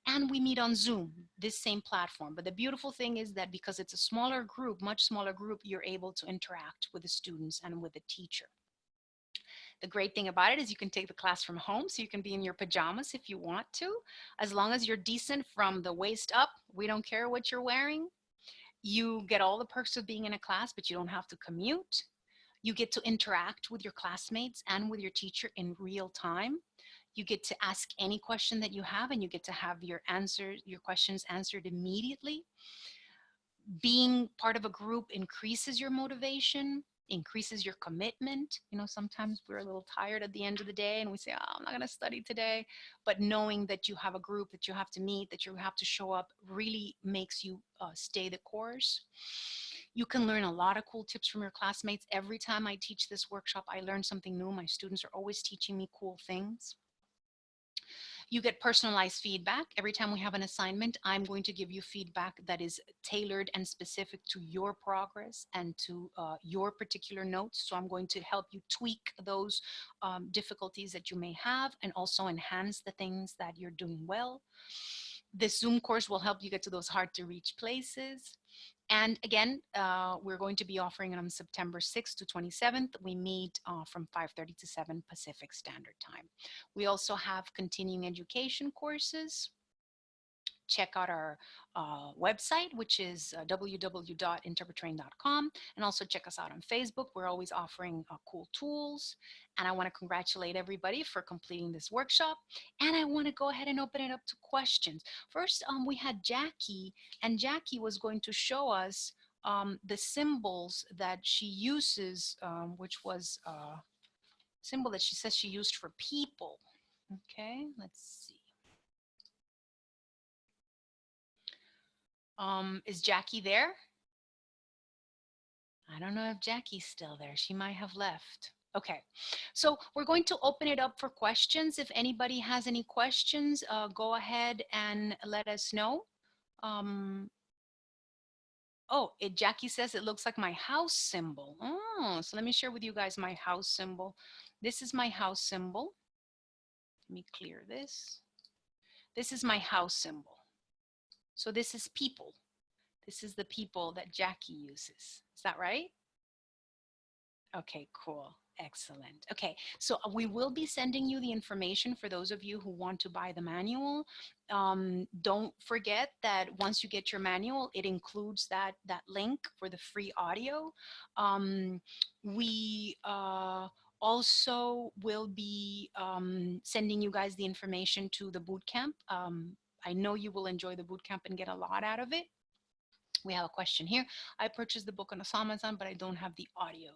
And we meet on Zoom, this same platform. But the beautiful thing is that because it's a smaller group, much smaller group, you're able to interact with the students and with the teacher. The great thing about it is you can take the class from home, so you can be in your pajamas if you want to. As long as you're decent from the waist up, we don't care what you're wearing. You get all the perks of being in a class, but you don't have to commute. You get to interact with your classmates and with your teacher in real time. You get to ask any question that you have, and you get to have your questions answered immediately. Being part of a group increases your motivation, increases your commitment. You know, sometimes we're a little tired at the end of the day and we say, oh, I'm not going to study today. But knowing that you have a group that you have to meet, that you have to show up, really makes you stay the course. You can learn a lot of cool tips from your classmates. Every time I teach this workshop, I learn something new. My students are always teaching me cool things. You get personalized feedback. Every time we have an assignment, I'm going to give you feedback that is tailored and specific to your progress and to your particular notes. So I'm going to help you tweak those difficulties that you may have, and also enhance the things that you're doing well. This Zoom course will help you get to those hard to reach places. And again, we're going to be offering it on September 6th to 27th. We meet from 5:30 to 7 Pacific Standard Time. We also have continuing education courses. Check out our website, which is www.interpretrain.com, and also check us out on Facebook. We're always offering cool tools. And I want to congratulate everybody for completing this workshop. And I want to go ahead and open it up to questions. First, we had Jackie, and Jackie was going to show us the symbols that she uses, which was a symbol that she says she used for people. Okay, let's see. Is Jackie there? I don't know if Jackie's still there. She might have left. Okay, so we're going to open it up for questions. If anybody has any questions, go ahead and let us know. Um, Jackie says it looks like my house symbol. Oh, so let me share with you guys my house symbol. This is my house symbol. Let me clear this. This is my house symbol. So this is people. This is the people that Jackie uses. Is that right? Okay, cool. Excellent. Okay, so we will be sending you the information for those of you who want to buy the manual. Don't forget that once you get your manual, it includes that link for the free audio. We also will be sending you guys the information to the bootcamp. I know you will enjoy the bootcamp and get a lot out of it. We have a question here. I purchased the book on Amazon, but I don't have the audio.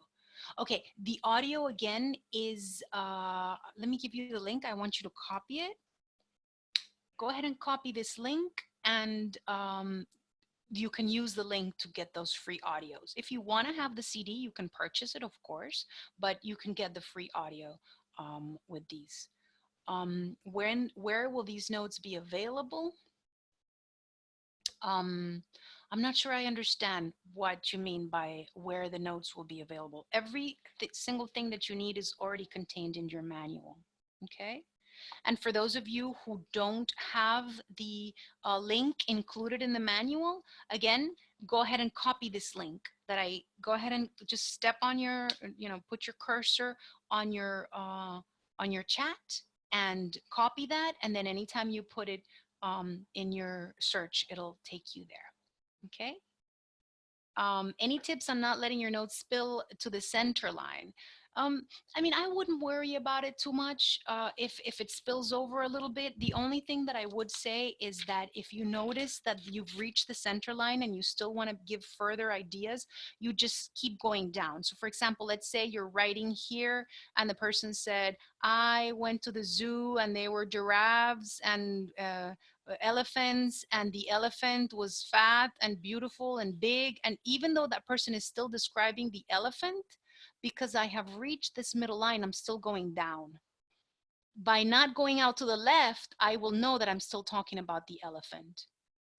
Okay, the audio again is, let me give you the link. I want you to copy it. Go ahead and copy this link, and you can use the link to get those free audios. If you want to have the CD, you can purchase it, of course, but you can get the free audio with these. Where will these notes be available? I'm not sure I understand what you mean by where the notes will be available. Every single thing that you need is already contained in your manual. Okay. And for those of you who don't have the link included in the manual, again, go ahead and copy this link that I go ahead and just step on your, put your cursor on your chat and copy that. And then anytime you put it in your search, it'll take you there. Okay. Any tips on not letting your notes spill to the center line? I mean, I wouldn't worry about it too much if it spills over a little bit. The only thing that I would say is that if you notice that you've reached the center line and you still want to give further ideas, you just keep going down. So for example, let's say you're writing here and the person said, I went to the zoo and they were giraffes and elephants, and the elephant was fat and beautiful and big. And even though that person is still describing the elephant, because I have reached this middle line, I'm still going down. By not going out to the left, I will know that I'm still talking about the elephant.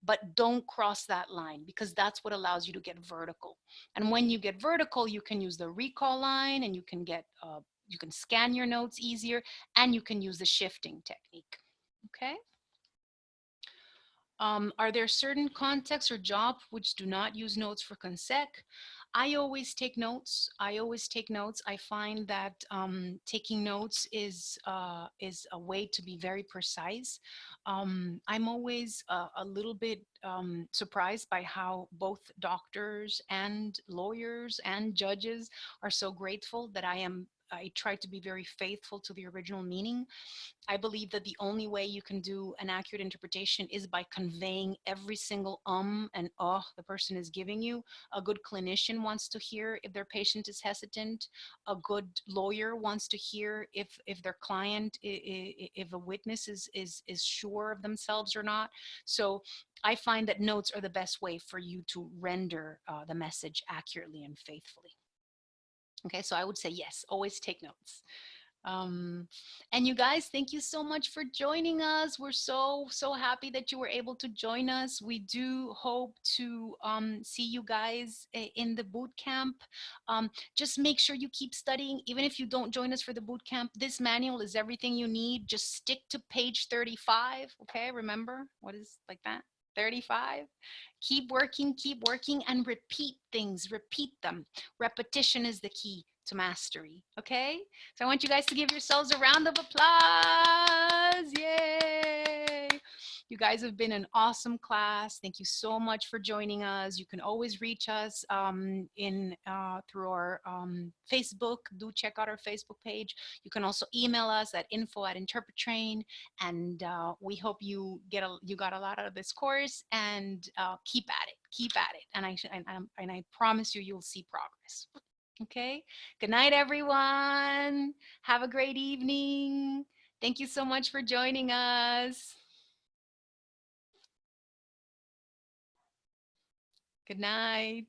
But don't cross that line, because that's what allows you to get vertical. And when you get vertical, you can use the recall line, and you can scan your notes easier, and you can use the shifting technique. Okay. Are there certain contexts or jobs which do not use notes for consec? I always take notes. I find that taking notes is a way to be very precise. I'm always a little bit surprised by how both doctors and lawyers and judges are so grateful that I try to be very faithful to the original meaning. I believe that the only way you can do an accurate interpretation is by conveying every single and the person is giving you. A good clinician wants to hear if their patient is hesitant. A good lawyer wants to hear if their client, if a witness is sure of themselves or not. So I find that notes are the best way for you to render the message accurately and faithfully. Okay, so I would say yes, always take notes. And you guys, thank you so much for joining us. We're so happy that you were able to join us. We do hope to see you guys in the boot camp. Just make sure you keep studying. Even if you don't join us for the boot camp, this manual is everything you need. Just stick to page 35. Okay, remember what is like that? 35. Keep working, and repeat things. Repeat them. Repetition is the key to mastery. Okay? So I want you guys to give yourselves a round of applause. Yay! You guys have been an awesome class. Thank you so much for joining us. You can always reach us through our Facebook. Do check out our Facebook page. You can also email us at info@Interpretrain. And we hope you got a lot out of this course, and keep at it. Keep at it. And I promise you, you'll see progress. Okay. Good night, everyone. Have a great evening. Thank you so much for joining us. Good night.